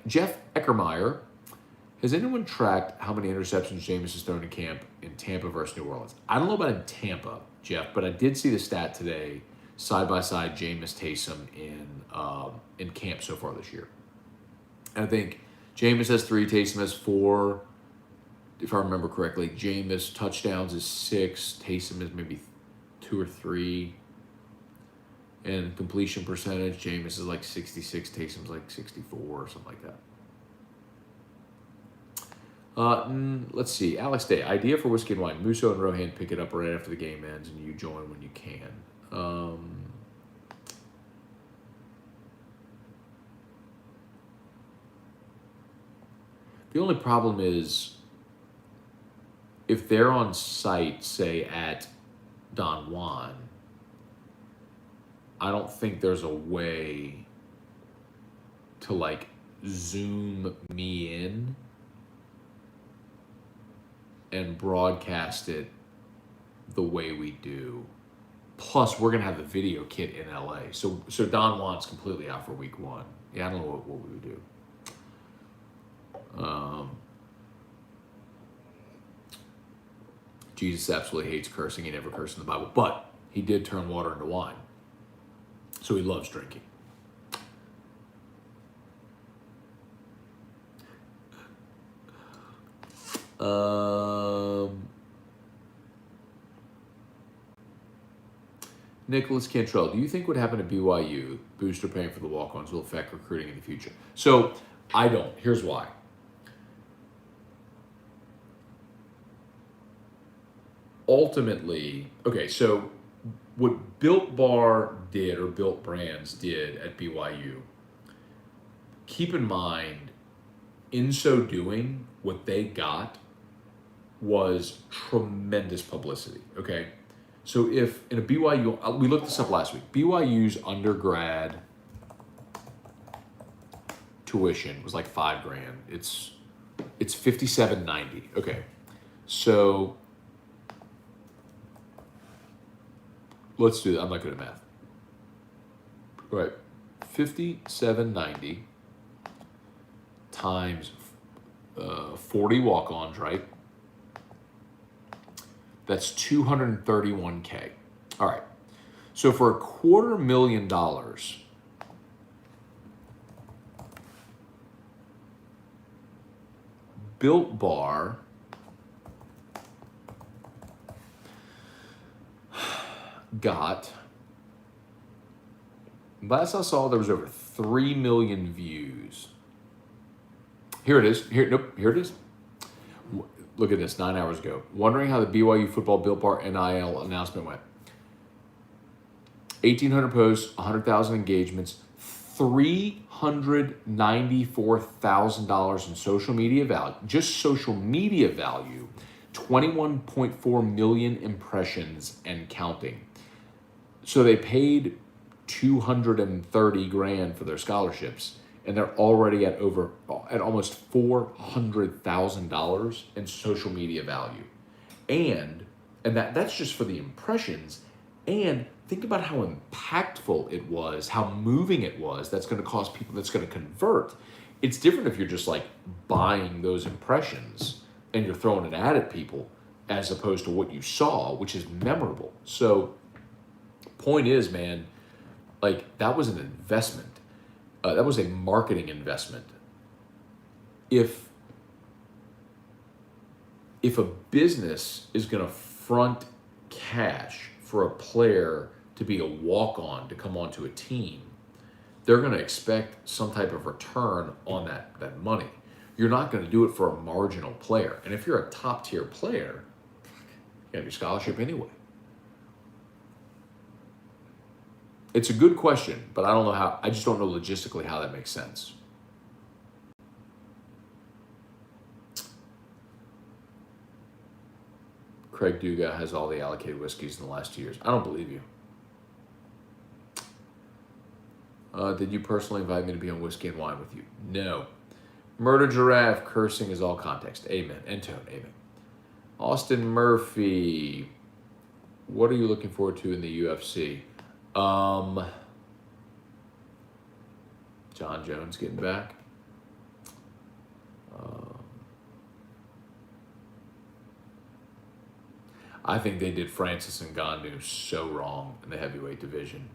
Eckermeyer, has anyone tracked how many interceptions Jameis has thrown in camp in Tampa versus New Orleans? I don't know about in Tampa, Jeff, but I did see the stat today, side by side, Jameis Taysom in camp so far this year. And I think Jameis has 3, Taysom has 4. If I remember correctly, Jameis touchdowns is 6, Taysom is maybe 2 or 3. And completion percentage, Jameis is like 66, Taysom's like 64 or something like that. Let's see. Alex Day, idea for whiskey and wine. Musso and Rohan pick it up right after the game ends, and you join when you can. The only problem is if they're on site, say at Don Juan, I don't think there's a way to like zoom me in and broadcast it the way we do. Plus, we're gonna have the video kit in LA, so Don Juan's completely out for week 1. Yeah, I don't know what we would do. Jesus absolutely hates cursing. He never cursed in the Bible, but he did turn water into wine, so he loves drinking. Nicholas Cantrell, do you think what happened to BYU, booster paying for the walk-ons, will affect recruiting in the future? So I don't. Here's why. Ultimately, okay, so what Built Bar did, or Built Brands did at BYU, keep in mind, in so doing, what they got was tremendous publicity, okay? So if in a BYU, we looked this up last week, BYU's undergrad tuition was like $5,000. It's $57.90. Okay, so let's do that. I'm not good at math. Right, $57.90 times 40 walk-ons, right? That's $231K. All right. So for $250,000, Built Bar got, last I saw, there was over 3 million views. Here it is. Here it is. Look at this, 9 hours ago. Wondering how the BYU football Built Bar NIL announcement went. 1,800 posts, 100,000 engagements, $394,000 in social media value, just social media value, 21.4 million impressions and counting. So they paid 230 grand for their scholarships, and they're already at almost $400,000 in social media value. And that's just for the impressions. And think about how impactful it was, how moving it was. That's going to cause people, that's going to convert. It's different if you're just like buying those impressions and you're throwing an ad at people as opposed to what you saw, which is memorable. So point is, man, like that was an investment. That was a marketing investment. If a business is going to front cash for a player to be a walk-on, to come onto a team, they're going to expect some type of return on that money. You're not going to do it for a marginal player. And if you're a top-tier player, you have your scholarship anyway. It's a good question, but I just don't know logistically how that makes sense. Craig Duga has all the allocated whiskeys in the last 2 years. I don't believe you. Did you personally invite me to be on Whiskey and Wine with you? No. Murder Giraffe, cursing is all context. Amen. And tone, amen. Austin Murphy, what are you looking forward to in the UFC? John Jones getting back. I think they did Francis Ngannou so wrong in the heavyweight division.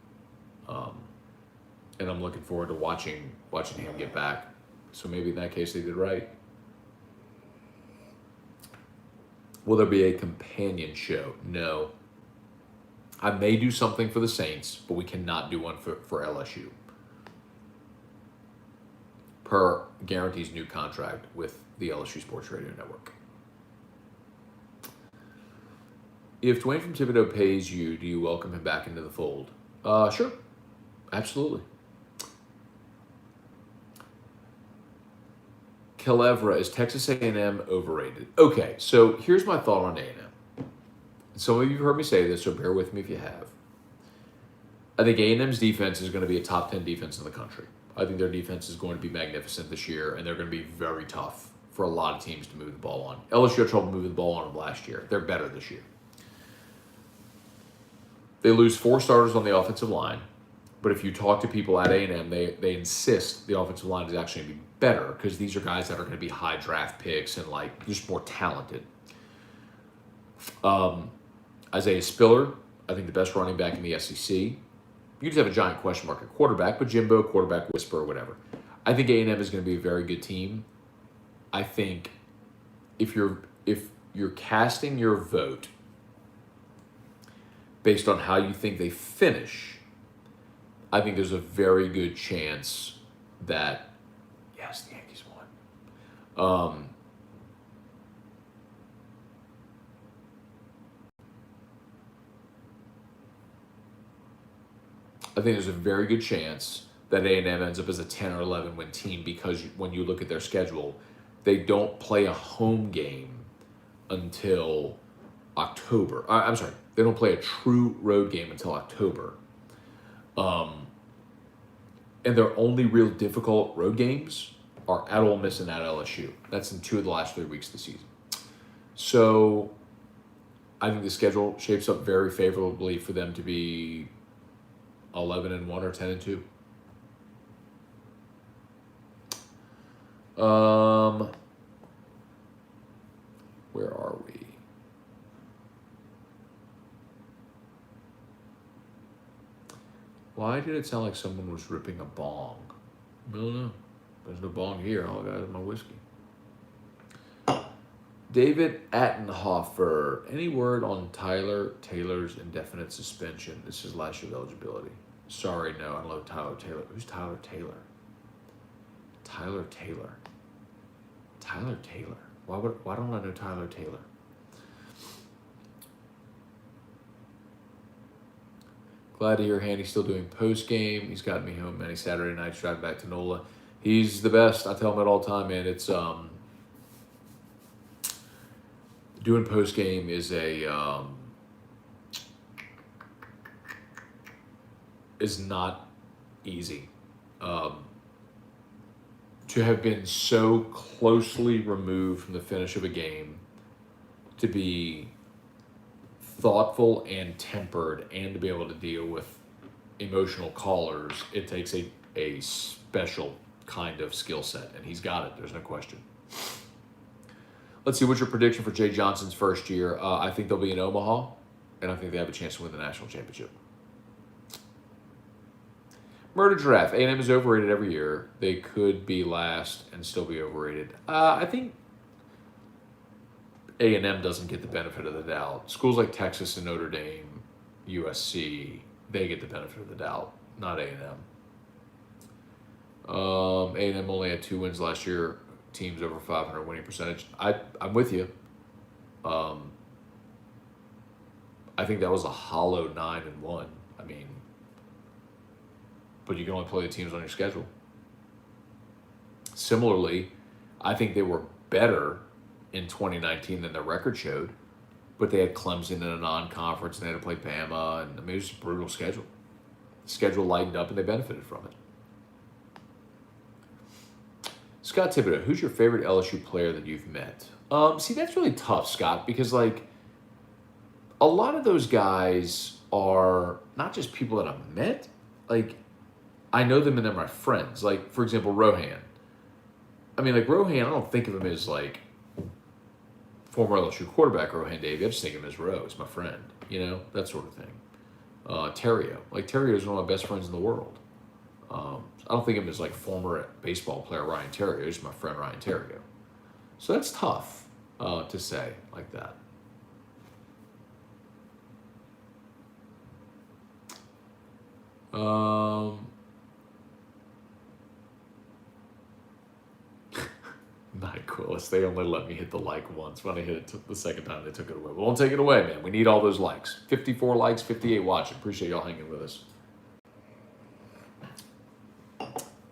And I'm looking forward to watching him get back. So maybe in that case they did right. Will there be a companion show? No. I may do something for the Saints, but we cannot do one for LSU. Per Guarantee's new contract with the LSU Sports Radio Network. If Dwayne from Thibodeau pays you, do you welcome him back into the fold? Sure. Absolutely. Kelevra, is Texas A&M overrated? Okay, so here's my thought on A&M. Some of you have heard me say this, so bear with me if you have. I think A&M's defense is going to be a top 10 defense in the country. I think their defense is going to be magnificent this year, and they're going to be very tough for a lot of teams to move the ball on. LSU had trouble moving the ball on them last year. They're better this year. They lose 4 starters on the offensive line, but if you talk to people at A&M, they insist the offensive line is actually going to be better because these are guys that are going to be high draft picks and like just more talented. Isaiah Spiller, I think the best running back in the SEC. You just have a giant question mark at quarterback, but Jimbo, quarterback whisperer, whatever. I think A&M is going to be a very good team. I think if you're casting your vote based on how you think they finish, I think there's a very good chance that, yes, the Yankees won. I think there's a very good chance that A&M ends up as a 10 or 11 win team because when you look at their schedule, they don't play a home game until October. I'm sorry, they don't play a true road game until October. And their only real difficult road games are at Ole Miss and at LSU. That's in 2 of the last 3 weeks of the season. So I think the schedule shapes up very favorably for them to be 11-1 or 10-2. Where are we? Why did it sound like someone was ripping a bong? I don't know. There's no bong here. All I got is my whiskey. David Attenhofer. Any word on Tyler Taylor's indefinite suspension? This is last year's eligibility. Sorry, no, I don't know Tyler Taylor. Who's Tyler Taylor? Tyler Taylor. Tyler Taylor. Why don't I know Tyler Taylor? Glad to hear Handy's still doing post game. He's gotten me home many Saturday nights driving back to NOLA. He's the best. I tell him it all the time, man. It's doing post game is is not easy. To have been so closely removed from the finish of a game, to be thoughtful and tempered, and to be able to deal with emotional callers, it takes a special kind of skill set, and he's got it. There's no question. Let's see, what's your prediction for Jay Johnson's first year? I think they'll be in Omaha, and I think they have a chance to win the national championship. Murder Giraffe, A&M is overrated every year. They could be last and still be overrated. I think A&M doesn't get the benefit of the doubt. Schools like Texas and Notre Dame, USC, they get the benefit of the doubt, not A&M. A&M only had 2 wins last year. Teams over 500 winning percentage. I'm with you. I think that was a hollow 9-1. I mean, but you can only play the teams on your schedule. Similarly, I think they were better in 2019 than their record showed, but they had Clemson in a non-conference and they had to play Bama, and I mean, it was just a brutal schedule. The schedule lightened up and they benefited from it. Scott Thibodeau, who's your favorite LSU player that you've met? See, that's really tough, Scott, because like a lot of those guys are not just people that I've met, like I know them and they're my friends. Like, for example, Rohan. I mean, like Rohan, I don't think of him as like former LSU quarterback Rohan Davey. I just think of him as Ro, as my friend, you know, that sort of thing. Terrio. Like, Terrio is one of my best friends in the world. I don't think of him as like former baseball player Ryan Terrio. He's my friend Ryan Terrio. So that's tough to say like that. Nyquist, they only let me hit the like once. When I hit it the second time, they took it away. Well, don't take it away, man. We need all those likes. 54 likes, 58 watching. Appreciate y'all hanging with us.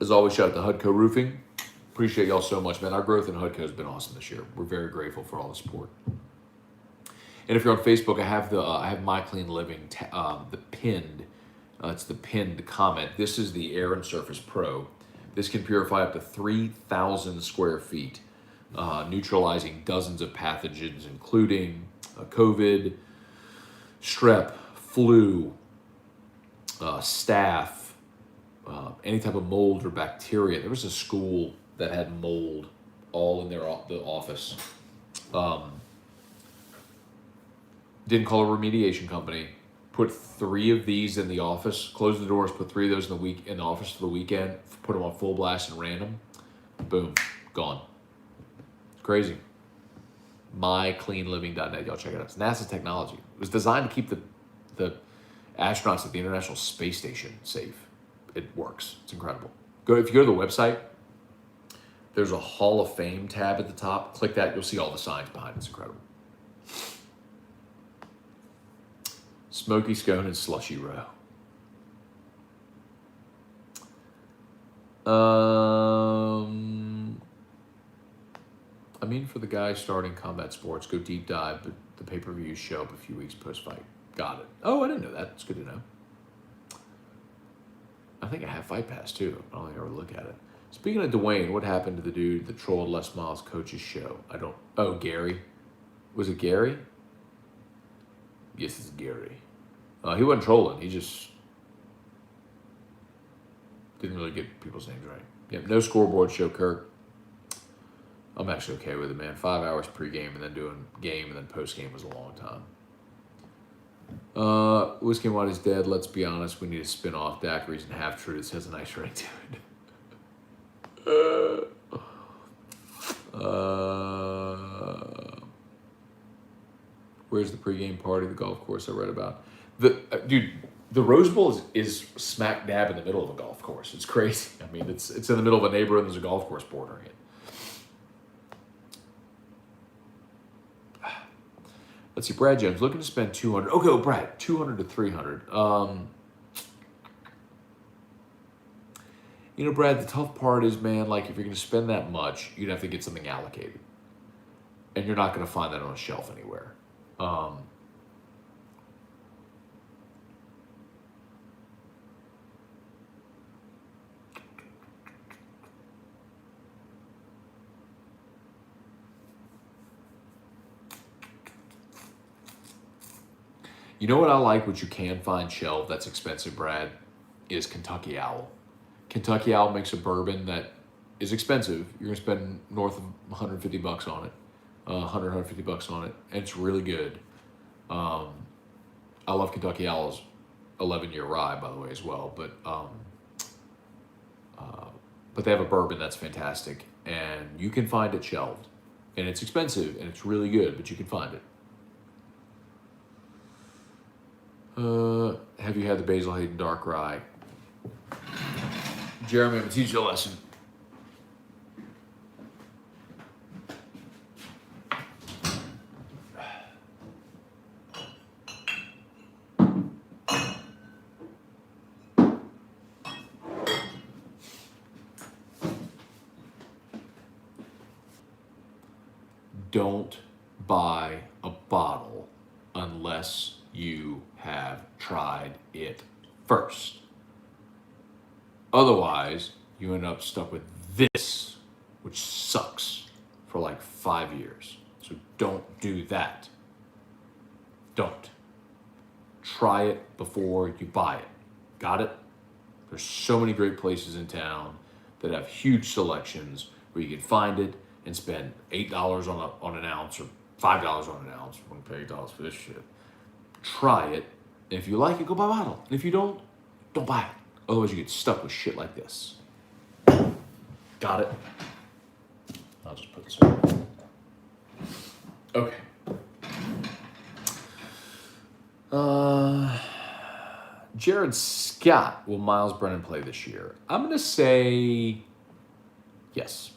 As always, shout out to Hudco Roofing. Appreciate y'all so much, man. Our growth in Hudco has been awesome this year. We're very grateful for all the support. And if you're on Facebook, I have My Clean Living, the pinned. It's the pinned comment. This is the Air and Surface Pro. This can purify up to 3,000 square feet, neutralizing dozens of pathogens, including COVID, strep, flu, staph, any type of mold or bacteria. There was a school that had mold all in the office. Didn't call a remediation company. Put 3 of these in the office. Closed the doors. Put 3 of those in the office for the weekend. Put them on full blast and ran them. Boom, gone. Crazy. MyCleanLiving.net. Y'all check it out. It's NASA technology. It was designed to keep the astronauts at the International Space Station safe. It works. It's incredible. If you go to the website, there's a Hall of Fame tab at the top. Click that. You'll see all the signs behind it. It's incredible. Smoky Scone and Slushy Row. I mean, for the guys starting combat sports, go deep dive, but the pay-per-views show up a few weeks post-fight. Got it. Oh, I didn't know that. It's good to know. I think I have Fight Pass, too. I don't think I ever look at it. Speaking of Dwayne, what happened to the dude that trolled Les Miles' coach's show? Oh, Gary. Was it Gary? Yes, it's Gary. He wasn't trolling. He just didn't really get people's names right. Yep, no scoreboard show, Kirk. I'm actually okay with it, man. 5 hours pre-game and then doing game and then post-game was a long time. Whiskey and White is dead. Let's be honest. We need to spin off daiquiris and half-truths. Has a nice ring to it. Where's the pregame party? The golf course I read about. Dude, the Rose Bowl is smack dab in the middle of a golf course. It's crazy. I mean, it's in the middle of a neighborhood and there's a golf course bordering it. Let's see, Brad Jones looking to spend $200. Okay, Brad, $200 to $300. You know, Brad, the tough part is, man, like if you're going to spend that much, you'd have to get something allocated. and you're not going to find that on a shelf anywhere. You know what I like, which you can find shelved that's expensive, Brad, is Kentucky Owl. Kentucky Owl makes a bourbon that is expensive. You're going to spend north of $150 on it, 150 bucks on it, and it's really good. I love Kentucky Owl's 11-year rye, by the way, as well. But they have a bourbon that's fantastic, and you can find it shelved, and it's expensive, and it's really good, but you can find it. Have you had the Basil Hayden Dark Rye? Jeremy, I'm going to teach you a lesson. Don't buy a bottle unless you have tried it first. Otherwise, you end up stuck with this, which sucks for like 5 years. So don't do that. Don't. Try it before you buy it. Got it? There's so many great places in town that have huge selections where you can find it and spend $8 on an ounce or $5 on an ounce. I'm gonna pay $8 for this shit. Try it, and if you like it, go buy a bottle. And if you don't buy it. Otherwise, you get stuck with shit like this. Got it? I'll just put this away. Okay. Jared Scott, will Miles Brennan play this year? I'm going to say yes.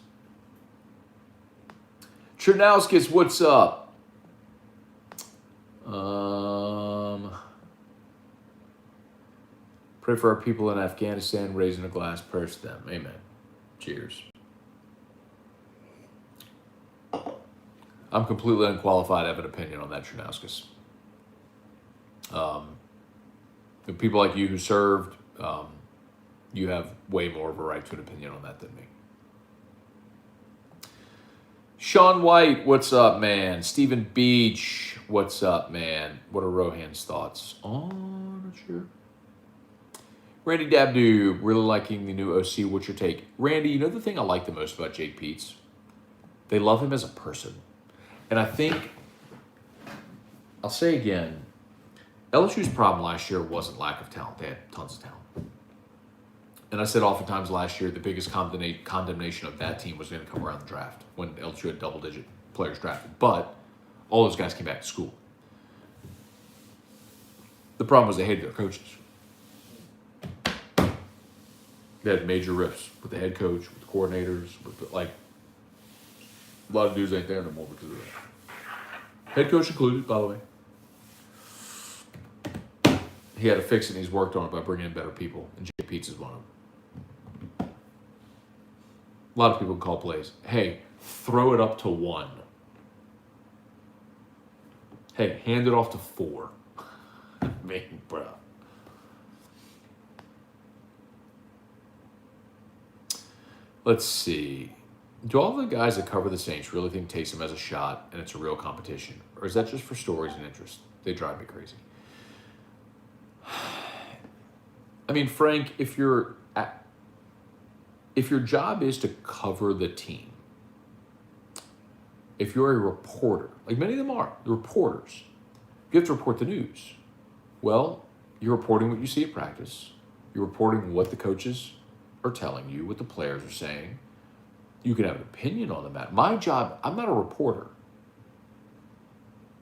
Chernauskas, what's up? Pray for our people in Afghanistan, raising a glass prayers to them. Amen. Cheers. I'm completely unqualified to have an opinion on that, Chernauskas. The people like you who served, you have way more of a right to an opinion on that than me. Sean White, what's up, man? Stephen Beach, what's up, man? What are Rohan's thoughts? Oh, not sure. Randy Dabdoo, really liking the new OC. What's your take? Randy, you know the thing I like the most about Jake Peets? They love him as a person. And I think, I'll say again, LSU's problem last year wasn't lack of talent. They had tons of talent. And I said oftentimes last year, the biggest condemnation of that team was going to come around the draft when LSU had double-digit players drafted. But all those guys came back to school. The problem was they hated their coaches. They had major rifts with the head coach, with the coordinators, with a lot of dudes ain't there no more because of that. Head coach included, by the way. He had to fix it, and he's worked on it by bringing in better people, and Jake Peets is one of them. A lot of people call plays. Hey, throw it up to 1. Hey, hand it off to 4. I mean, bro. Let's see. Do all the guys that cover the Saints really think Taysom has a shot and it's a real competition? Or is that just for stories and interest? They drive me crazy. I mean, Frank, if your job is to cover the team, if you're a reporter, like many of them are, the reporters, you have to report the news. Well, you're reporting what you see at practice. You're reporting what the coaches are telling you, what the players are saying. You can have an opinion on the matter. My job, I'm not a reporter.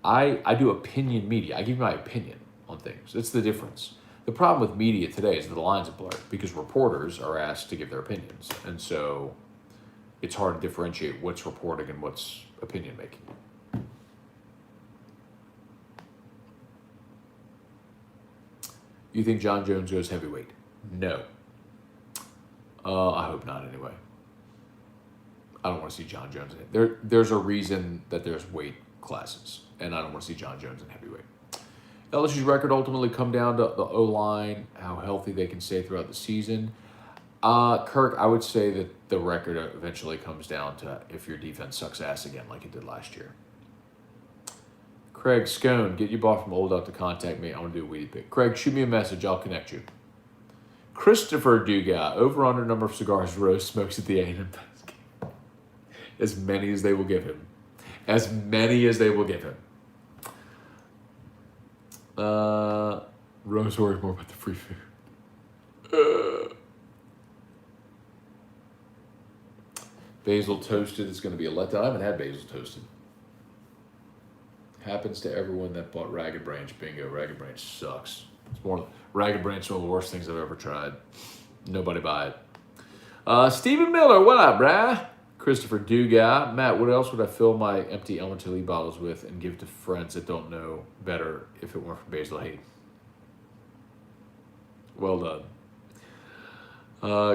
I do opinion media. I give you my opinion on things. It's the difference. The problem with media today is that the lines are blurred because reporters are asked to give their opinions. And so it's hard to differentiate what's reporting and what's opinion making. You think John Jones goes heavyweight? No. I hope not anyway. I don't want to see John Jones in it. There's a reason that there's weight classes, and I don't want to see John Jones in heavyweight. LSU's record ultimately come down to the O-line, how healthy they can stay throughout the season. Kirk, I would say that the record eventually comes down to if your defense sucks ass again like it did last year. Craig Scone, get your ball from Old Duck to contact me. I want to do a weedy pick. Craig, shoot me a message. I'll connect you. Christopher Dugas, over under number of cigars Rose smokes at the A&M game. As many as they will give him. As many as they will give him. Rose worries more about the free food. Basil toasted is going to be a letdown. I haven't had basil toasted. Happens to everyone that bought Ragged Branch. Bingo. Ragged Branch sucks. It's more Ragged Branch, one of the worst things I've ever tried. Nobody buy it. Stephen Miller, what up, brah? Christopher Dugas. Matt, what else would I fill my empty Elemental Lee bottles with and give to friends that don't know better if it weren't for Basil Hayden? Well done.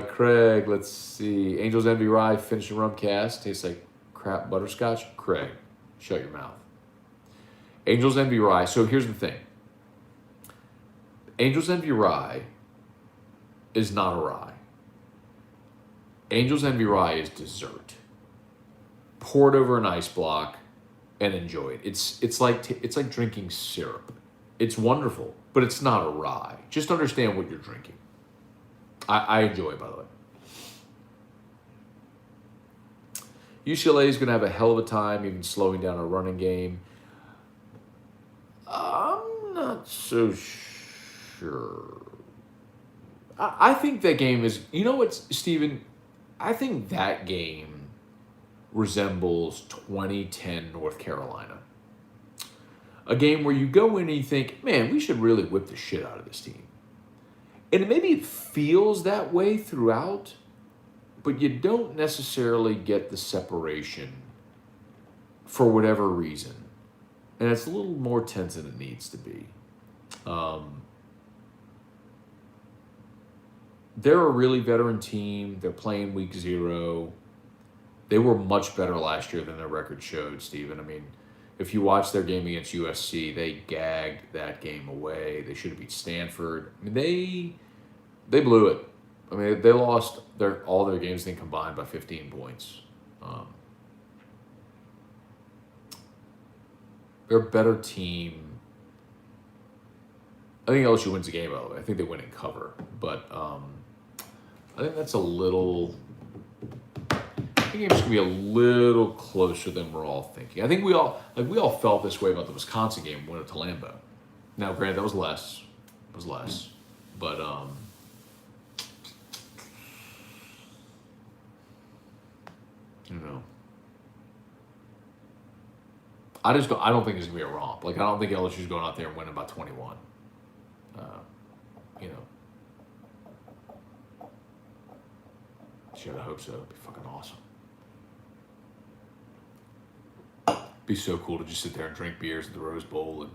Craig, let's see. Angels Envy Rye, finish the rum cast. Tastes like crap butterscotch. Craig, shut your mouth. Angels Envy Rye. So here's the thing. Angels Envy Rye is not a rye. Angels Envy Rye is dessert. Pour it over an ice block and enjoy it. It's like drinking syrup. It's wonderful, but it's not a rye. Just understand what you're drinking. I enjoy it, by the way. UCLA is going to have a hell of a time even slowing down a running game. I'm not so sure. I think that game is... You know what, Steven? I think that game resembles 2010 North Carolina. A game where you go in and you think, man, we should really whip the shit out of this team. And maybe it feels that way throughout, but you don't necessarily get the separation for whatever reason. And it's a little more tense than it needs to be. They're a really veteran team. They're playing week 0. They were much better last year than their record showed, Steven. I mean, if you watch their game against USC, they gagged that game away. They should have beat Stanford. I mean, they blew it. I mean, they lost all their games they combined by 15 points. They're a better team. I think LSU wins the game, by the way. I think they win in cover. But I think that's a little... I think it's going to be a little closer than we're all thinking. I think we all felt this way about the Wisconsin game when we went to Lambeau. Now, granted, that was less. It was less. But, you know. I don't think it's going to be a romp. Like, I don't think LSU's going out there and winning by 21. You know. Should I hope so. It'd be fucking awesome. Be so cool to just sit there and drink beers at the Rose Bowl and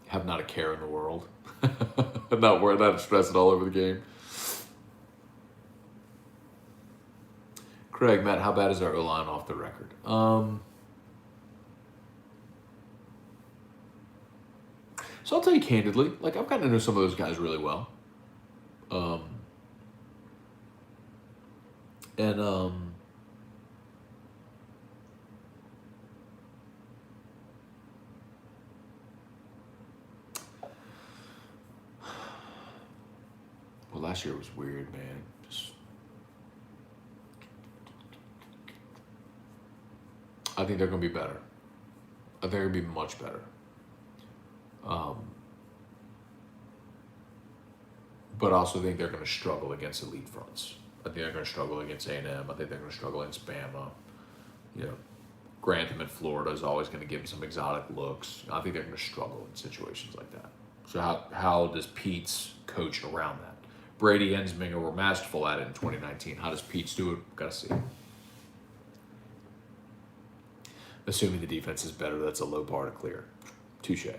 have not a care in the world. not stressing all over the game. Craig, Matt, how bad is our O-line off the record? So I'll tell you candidly, like, I've gotten to know some of those guys really well. Well, last year was weird, man. I think they're going to be better. I think they're going to be much better. But I also think they're going to struggle against elite fronts. I think they're going to struggle against A&M. I think they're going to struggle against Bama. You know, Grantham in Florida is always going to give them some exotic looks. I think they're going to struggle in situations like that. So how does Pete's coach around that? Brady and Ensminger were masterful at it in 2019. How does Pete's do it? Got to see. Assuming the defense is better, that's a low bar to clear. Touche.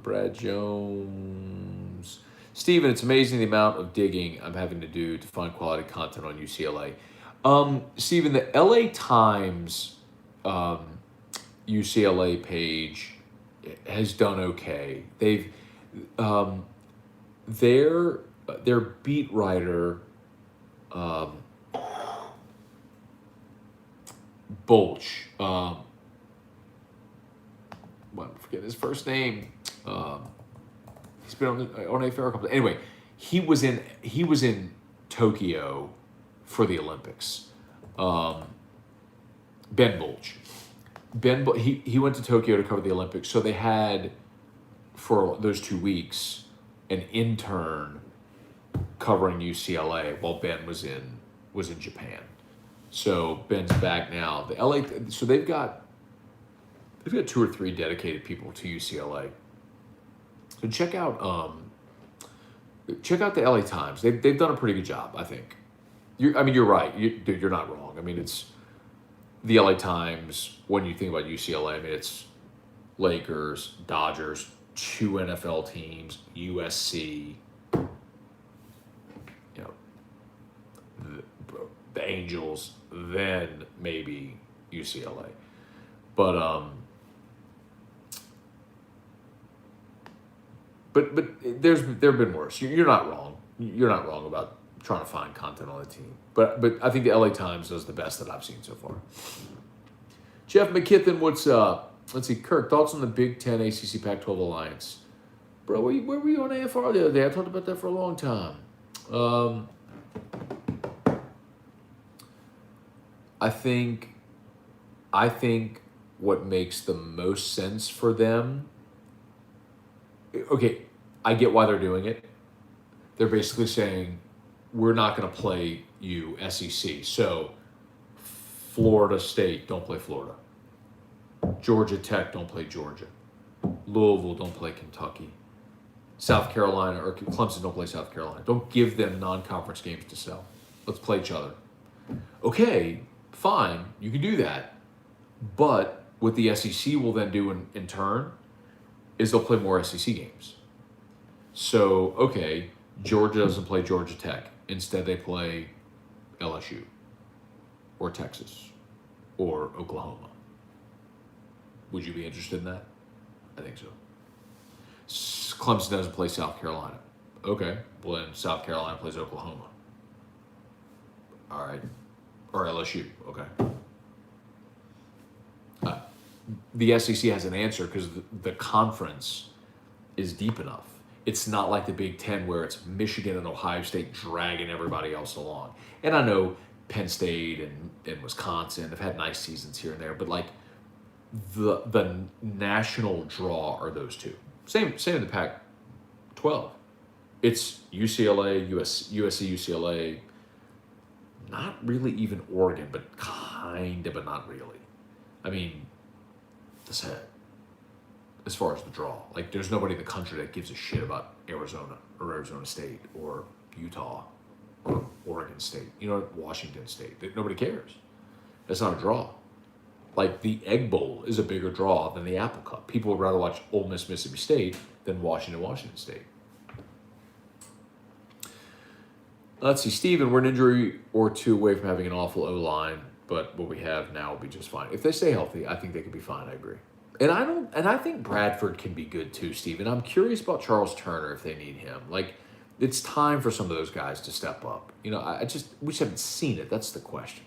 Brad Jones. Steven, it's amazing the amount of digging I'm having to do to find quality content on UCLA. Steven, the LA Times UCLA page has done okay. They've their beat writer Bolch. I'm forgetting his first name. He's been on a fair couple. Anyway, he was in Tokyo for the Olympics. Ben Bolch. He went to Tokyo to cover the Olympics. So they had for those 2 weeks an intern covering UCLA while Ben was in Japan. So Ben's back now. The LA. So they've got 2 or 3 dedicated people to UCLA. So check out the LA Times. They've done a pretty good job, I think. You're right. You're not wrong. I mean, it's the LA Times. When you think about UCLA, I mean, it's Lakers, Dodgers, 2 NFL teams, USC. You know, the Angels, then maybe UCLA, but there've been worse. You're not wrong. You're not wrong about trying to find content on the team. But I think the LA Times does the best that I've seen so far. Jeff McKithen, what's up? Let's see, Kirk, thoughts on the Big Ten ACC Pac-12 alliance? Bro, where were you on AFR the other day? I talked about that for a long time. I think what makes the most sense for them. Okay, I get why they're doing it. They're basically saying, we're not going to play you SEC. So Florida State, don't play Florida. Georgia Tech, don't play Georgia. Louisville, don't play Kentucky. South Carolina or Clemson, don't play South Carolina. Don't give them non-conference games to sell. Let's play each other. Okay, fine, you can do that. But what the SEC will then do in turn is they'll play more SEC games. So, okay, Georgia doesn't play Georgia Tech. Instead, they play LSU or Texas or Oklahoma. Would you be interested in that? I think so. Clemson doesn't play South Carolina. Okay, well then South Carolina plays Oklahoma. All right. Or LSU. Okay. The SEC has an answer because the conference is deep enough. It's not like the Big Ten where it's Michigan and Ohio State dragging everybody else along. And I know Penn State and Wisconsin have had nice seasons here and there, but like the national draw are those two. Same in the Pac-12. It's UCLA, USC, UCLA. Not really even Oregon, but kind of, but not really. I mean, that's it. As far as the draw, like there's nobody in the country that gives a shit about Arizona or Arizona State or Utah or Oregon State. You know, Washington State. Nobody cares. That's not a draw. Like the Egg Bowl is a bigger draw than the Apple Cup. People would rather watch Ole Miss, Mississippi State than Washington State. Let's see, Steven, we're an injury or 2 away from having an awful O-line, but what we have now will be just fine. If they stay healthy, I think they could be fine. I agree. And I think Bradford can be good too, Steven. I'm curious about Charles Turner if they need him. Like, it's time for some of those guys to step up. You know, we just haven't seen it. That's the question.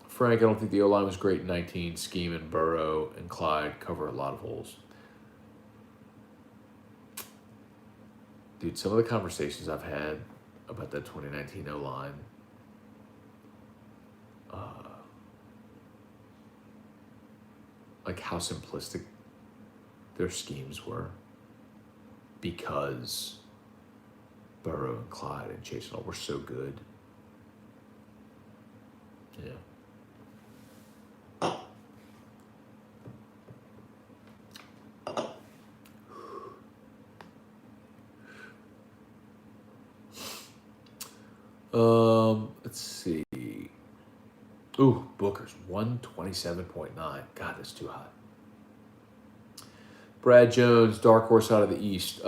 Frank, I don't think the O-line was great in 19. Scheme and Burrow and Clyde cover a lot of holes. Dude, some of the conversations I've had about that 2019 O-line, like how simplistic their schemes were because Burrow and Clyde and Chase and all were so good. Yeah. Let's see. Ooh, Booker's 127.9. God, that's too hot. Brad Jones, dark horse out of the East.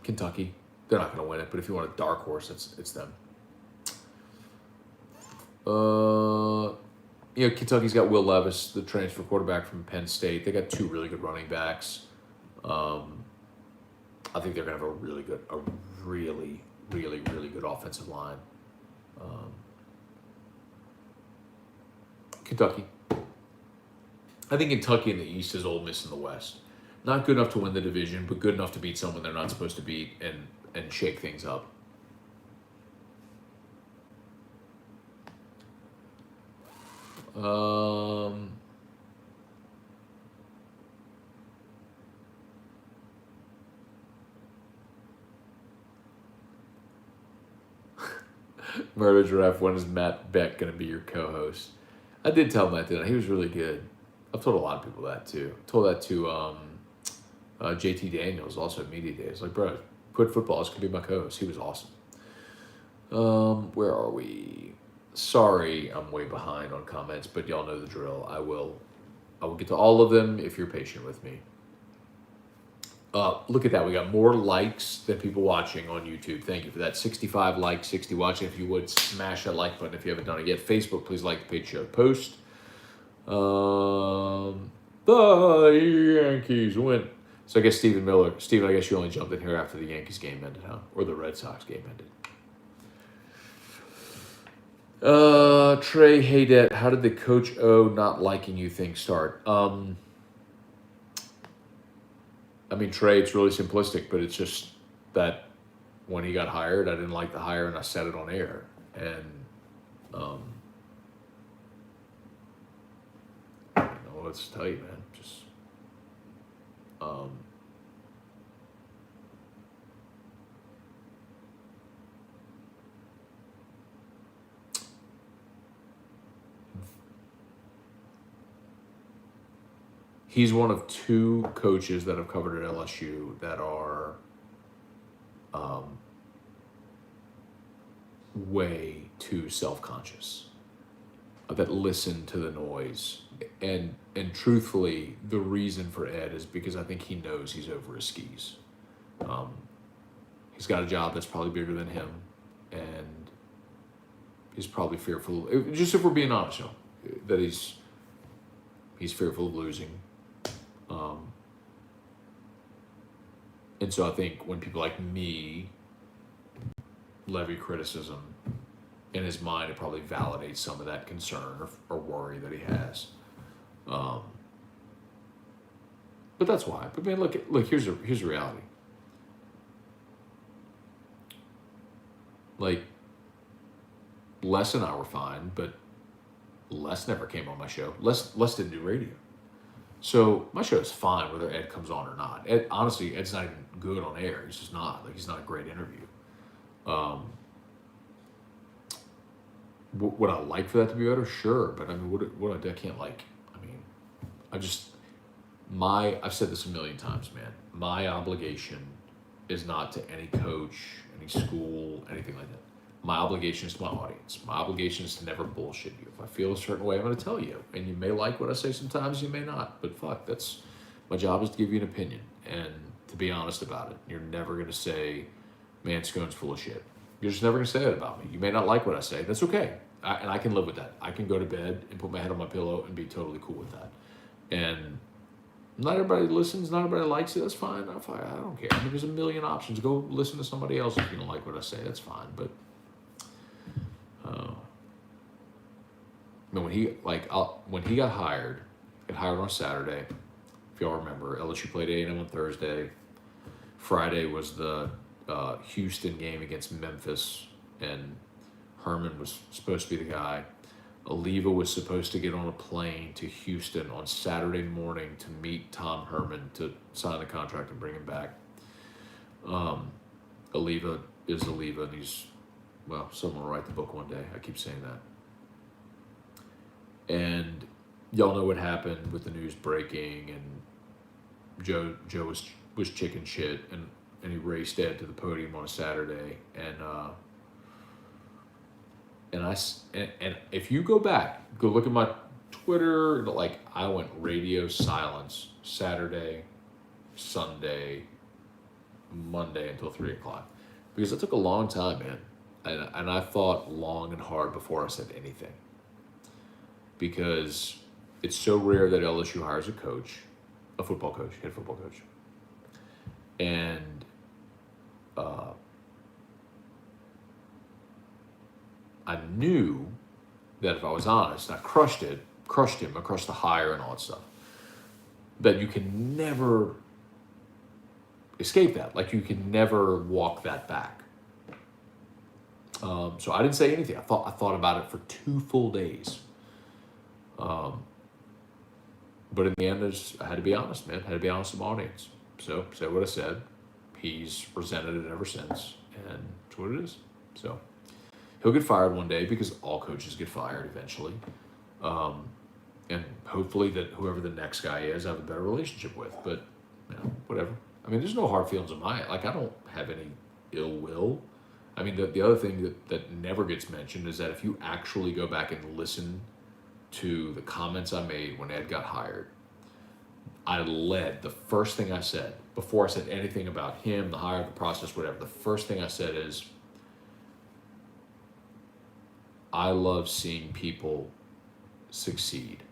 Kentucky. They're not going to win it, but if you want a dark horse, it's them. Kentucky's got Will Levis, the transfer quarterback from Penn State. They got two really good running backs. I think they're going to have a really, really good offensive line. Kentucky. I think Kentucky in the East is Ole Miss in the West. Not good enough to win the division, but good enough to beat someone they're not supposed to beat and shake things up. Murder Giraffe, when is Matt Beck going to be your co-host? I did tell Matt that. He was really good. I've told a lot of people that too. I told that to JT Daniels, also at Media Days. Like, bro, quit football. This could be my co-host. He was awesome. Where are we? Sorry, I'm way behind on comments, but y'all know the drill. I will get to all of them if you're patient with me. Look at that. We got more likes than people watching on YouTube. Thank you for that. 65 likes, 60 watching. If you would, smash that like button if you haven't done it yet. Facebook, please like the page, share, post. The Yankees win. So I guess Steven, I guess you only jumped in here after the Yankees game ended, huh? Or the Red Sox game ended. Trey Haydet, how did the Coach O not liking you thing start? Trey, it's really simplistic, but it's just that when he got hired, I didn't like the hire, and I said it on air. And I don't know what to tell you, man. Just he's one of two coaches that I've covered at LSU that are way too self-conscious, that listen to the noise. And truthfully, the reason for Ed is because I think he knows he's over his skis. He's got a job that's probably bigger than him, and he's probably fearful, just if we're being honest, that he's fearful of losing. And so I think when people like me levy criticism, in his mind, it probably validates some of that concern or worry that he has. But that's why. But man, look. Here's the reality. Like, Les and I were fine, but Les never came on my show. Les didn't do radio. So my show is fine whether Ed comes on or not. Honestly, Ed's not even good on air. He's just not. Like, he's not a great interview. Would I like for that to be better? Sure. But I mean, I can't like. I mean, I've said this a million times, man. My obligation is not to any coach, any school, anything like that. My obligation is to my audience. My obligation is to never bullshit you. If I feel a certain way, I'm going to tell you. And you may like what I say sometimes, you may not. But fuck, my job is to give you an opinion and to be honest about it. You're never going to say, man, Scone's full of shit. You're just never going to say that about me. You may not like what I say. That's okay. And I can live with that. I can go to bed and put my head on my pillow and be totally cool with that. And not everybody listens. Not everybody likes it. That's fine. I don't care. I mean, there's a million options. Go listen to somebody else if you don't like what I say. That's fine. But when he got hired on Saturday. If y'all remember, LSU played 8 on Thursday. Friday was the Houston game against Memphis, and Herman was supposed to be the guy. Oliva was supposed to get on a plane to Houston on Saturday morning to meet Tom Herman to sign the contract and bring him back. Oliva is Oliva, and someone will write the book one day. I keep saying that. And y'all know what happened with the news breaking, and Joe was chicken shit, and he raced Ed to the podium on a Saturday, and if you go look at my Twitter, like, I went radio silence Saturday Sunday, Monday until 3 o'clock. Because it took a long time, man. And I thought long and hard before I said anything. Because it's so rare that LSU hires a coach, a football coach, head football coach. And I knew that if I was honest, I crushed him, I crushed the hire and all that stuff, that you can never escape that. Like, you can never walk that back. So I didn't say anything. I thought about it for 2 full days. But in the end, I had to be honest, man. I had to be honest with my audience. So said what I said. He's resented it ever since, and it's what it is. So he'll get fired one day, because all coaches get fired eventually. And hopefully that whoever the next guy is, I have a better relationship with. But, you know, whatever. I mean, there's no hard feelings in my, like, I don't have any ill will. I mean, the other thing that never gets mentioned is that if you actually go back and listen to the comments I made when Ed got hired, the first thing I said, before I said anything about him, the hire, the process, whatever, the first thing I said is, I love seeing people succeed.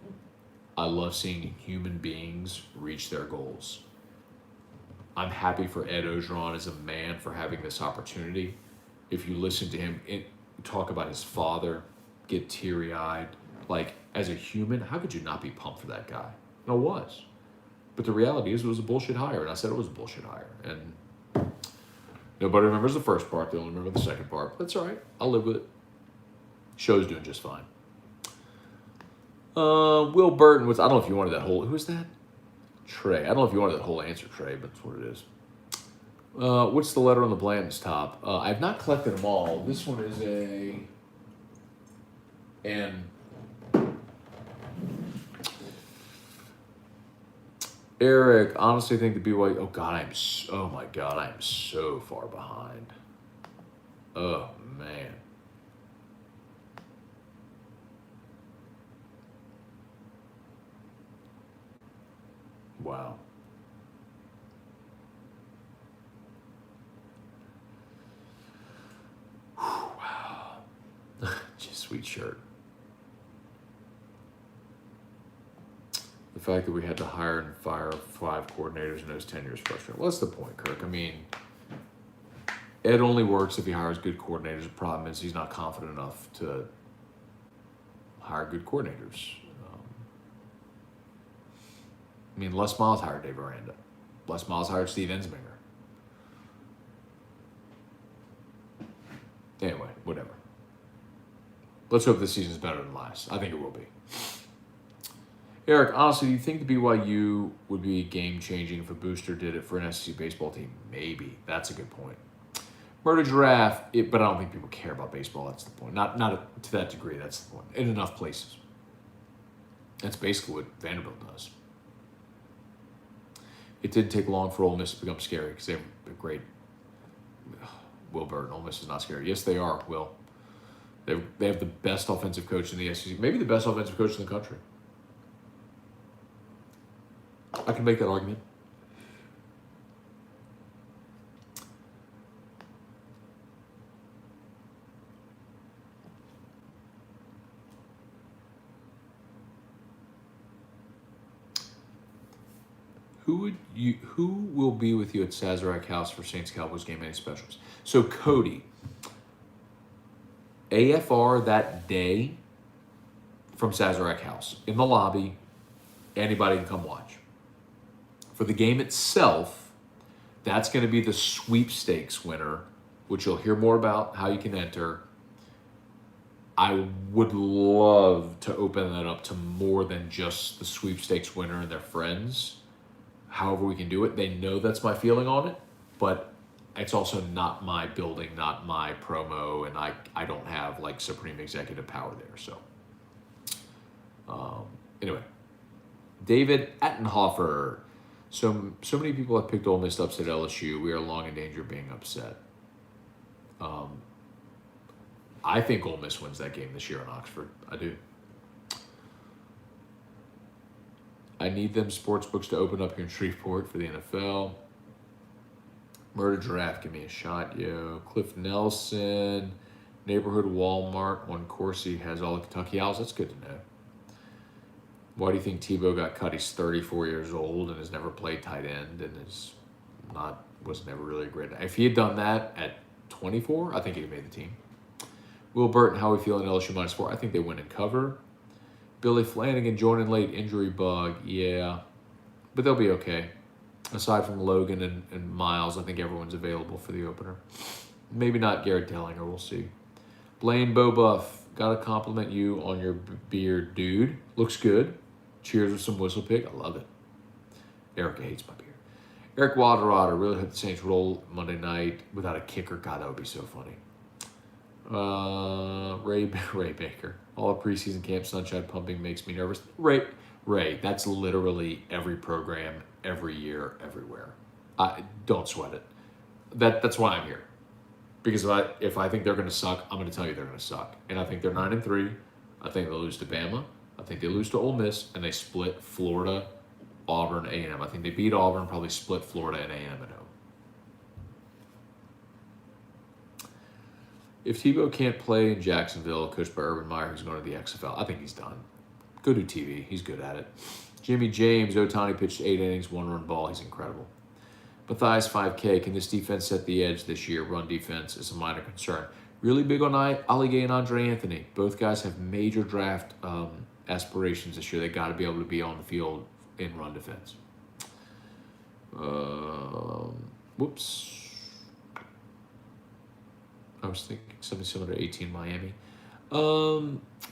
I love seeing human beings reach their goals. I'm happy for Ed Ogeron as a man for having this opportunity. If you listen to him talk about his father, get teary-eyed, like, as a human, how could you not be pumped for that guy? And I was. But the reality is, it was a bullshit hire, and I said it was a bullshit hire. And nobody remembers the first part, they only remember the second part. But that's all right. I'll live with it. Show's doing just fine. Will Burton was, I don't know if you wanted that whole, who was that? Trey. I don't know if you wanted that whole answer, Trey, but that's what it is. What's the letter on the Blanton's top? I've not collected them all. This one is a N. Eric, honestly, I think the BYU. Oh my God, I am so far behind. Oh man. Wow. Wow. Just sweet shirt. The fact that we had to hire and fire 5 coordinators in those 10 years frustrating. Well, that's the point, Kirk. I mean, Ed only works if he hires good coordinators. The problem is he's not confident enough to hire good coordinators. I mean, Les Miles hired Dave Aranda. Les Miles hired Steve Ensminger. Anyway, whatever. Let's hope this season's better than last. I think it will be. Eric, honestly, do you think the BYU would be game-changing if a booster did it for an SEC baseball team? Maybe. That's a good point. Murder Giraffe, but I don't think people care about baseball. That's the point. Not to that degree. That's the point. In enough places. That's basically what Vanderbilt does. It didn't take long for Ole Miss to become scary because they have a great Will Burton. Ole Miss is not scary. Yes, they are, Will. They have the best offensive coach in the SEC. Maybe the best offensive coach in the country. I can make that argument. Who will be with you at Sazerac House for Saints Cowboys game? Any specials? So Cody, AFR that day from Sazerac House in the lobby. Anybody can come watch. For the game itself, that's going to be the sweepstakes winner, which you'll hear more about how you can enter. I would love to open that up to more than just the sweepstakes winner and their friends. However we can do it. They know that's my feeling on it, but it's also not my building, not my promo, and I don't have like supreme executive power there. So anyway, David Attenhofer. So many people have picked Ole Miss to upset LSU. We are long in danger of being upset. I think Ole Miss wins that game this year in Oxford. I do. I need them sports books to open up here in Shreveport for the NFL. Murder Giraffe, give me a shot, yo. Cliff Nelson, neighborhood Walmart on Coursey has all the Kentucky Owls. That's good to know. Why do you think Tebow got cut? He's 34 years old and has never played tight end and was never really a great. If he had done that at 24, I think he'd have made the team. Will Burton, how are we feeling LSU -4? I think they win and cover. Billy Flanagan joining late, injury bug. Yeah, but they'll be okay. Aside from Logan and Miles, I think everyone's available for the opener. Maybe not Garrett Dellinger, we'll see. Blaine Bobuff, gotta compliment you on your beard, dude. Looks good. Cheers with some whistle pig. I love it. Erica hates my beard. Eric Wilder, really hope the Saints roll Monday night without a kicker. God, that would be so funny. Ray Baker. All the preseason camp sunshine pumping makes me nervous. Ray, that's literally every program, every year, everywhere. Don't sweat it. That's why I'm here. Because if I think they're going to suck, I'm going to tell you they're going to suck. And I think they're 9-3. I think they'll lose to Bama. I think they lose to Ole Miss, and they split Florida, Auburn, A&M. I think they beat Auburn, probably split Florida and A&M at home. If Tebow can't play in Jacksonville, coached by Urban Meyer, who's going to the XFL, I think he's done. Go do TV. He's good at it. Jimmy James, Otani pitched 8 innings, 1-run ball. He's incredible. Matthias 5K, can this defense set the edge this year? Run defense is a minor concern. Really big on Ali Gay and Andre Anthony. Both guys have major draft aspirations this year. They got to be able to be on the field in run defense. Whoops. I was thinking something similar to 18 Miami.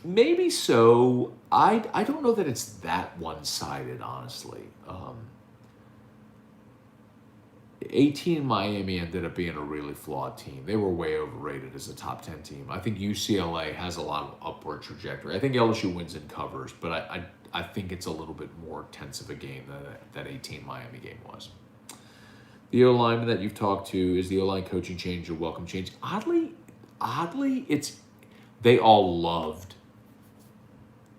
Maybe so. I don't know that it's that one-sided, honestly. 18 Miami ended up being a really flawed team. They were way overrated as a top 10 team. I think UCLA has a lot of upward trajectory. I think LSU wins and covers, but I think it's a little bit more tense of a game than that 18 Miami game was. The O-lineman that you've talked to, is the O-line coaching change a welcome change? Oddly, they all loved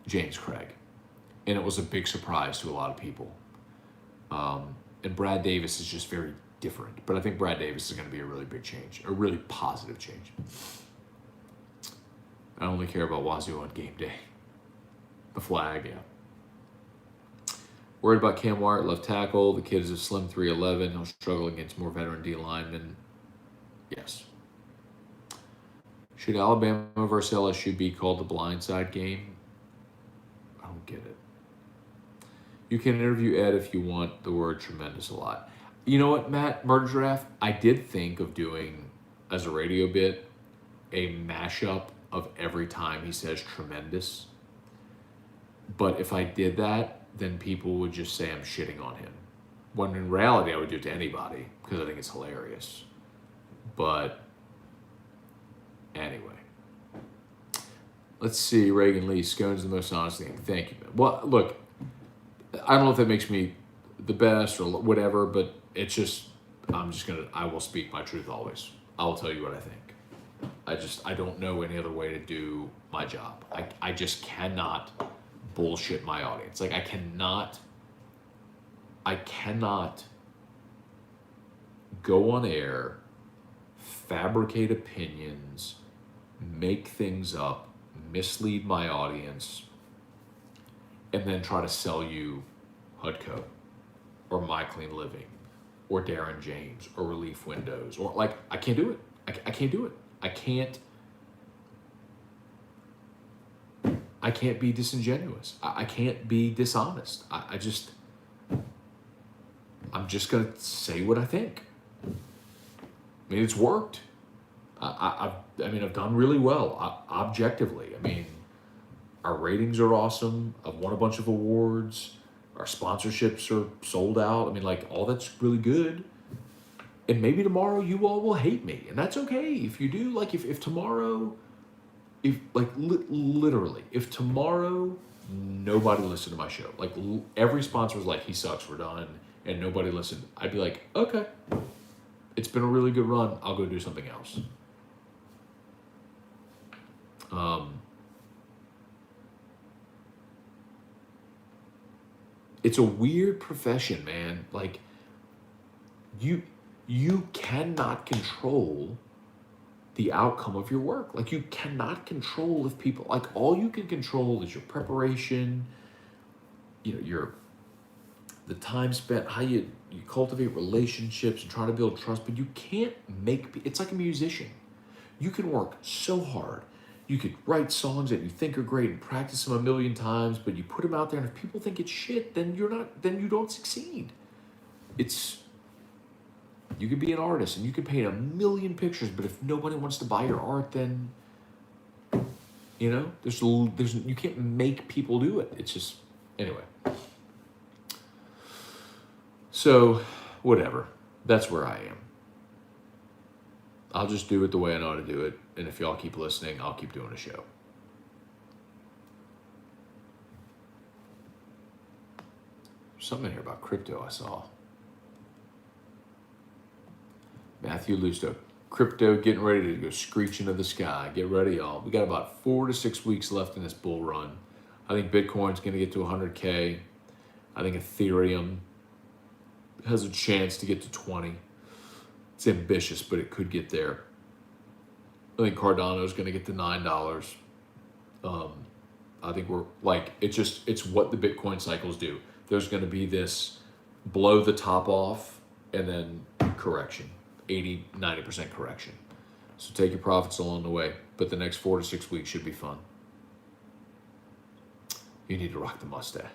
James Craig, and it was a big surprise to a lot of people. And Brad Davis is just very different, but I think Brad Davis is going to be a really big change, a really positive change. I only care about Wazoo on game day. The flag, yeah. Worried about Cam Wyatt, left tackle. The kid is a slim 3'11". He'll struggle against more veteran D linemen. Yes. Should Alabama versus LSU be called the blindside game? I don't get it. You can interview Ed if you want. The word tremendous a lot. You know what, Matt, Murder Giraffe? I did think of doing, as a radio bit, a mashup of every time he says tremendous. But if I did that, then people would just say I'm shitting on him. When in reality, I would do it to anybody because I think it's hilarious. But anyway. Let's see. Reagan Lee, Scone's the most honest thing. Thank you, man. Well, look, I don't know if that makes me the best or whatever, but it's just, I will speak my truth always. I will tell you what I think. I don't know any other way to do my job. I just cannot bullshit my audience. Like, I cannot go on air, fabricate opinions, make things up, mislead my audience, and then try to sell you Hudco or My Clean Living or Darren James or Relief Windows or like, I can't do it. I can't do it. I can't be disingenuous. I can't be dishonest. I'm just going to say what I think. I mean, it's worked. I've done really well, objectively. I mean, our ratings are awesome. I've won a bunch of awards. Our sponsorships are sold out. I mean, like, all that's really good. And maybe tomorrow you all will hate me. And that's okay. If you do, like, if tomorrow, literally, if tomorrow nobody listened to my show, like, every sponsor was like, he sucks, we're done, and nobody listened, I'd be like, okay, it's been a really good run. I'll go do something else. it's a weird profession, man. Like, you cannot control the outcome of your work. Like, you cannot control if people, like, all you can control is your preparation, the time spent, how you cultivate relationships and try to build trust, but you can't it's like a musician. You can work so hard. You could write songs that you think are great and practice them a million times, but you put them out there, and if people think it's shit, then you don't succeed. You could be an artist and you could paint a million pictures, but if nobody wants to buy your art, then there's you can't make people do it. It's just, anyway. So, whatever. That's where I am. I'll just do it the way I know how to do it, and if y'all keep listening, I'll keep doing a show. There's something in here about crypto I saw. Matthew Lusto, crypto getting ready to go screech into the sky. Get ready, y'all. We got about 4 to 6 weeks left in this bull run. I think Bitcoin's going to get to 100K. I think Ethereum has a chance to get to 20. It's ambitious, but it could get there. I think Cardano's going to get to $9. I think we're like, it's what the Bitcoin cycles do. There's going to be this blow the top off and then correction, 80, 90% correction. So take your profits along the way, but the next 4 to 6 weeks should be fun. You need to rock the mustache.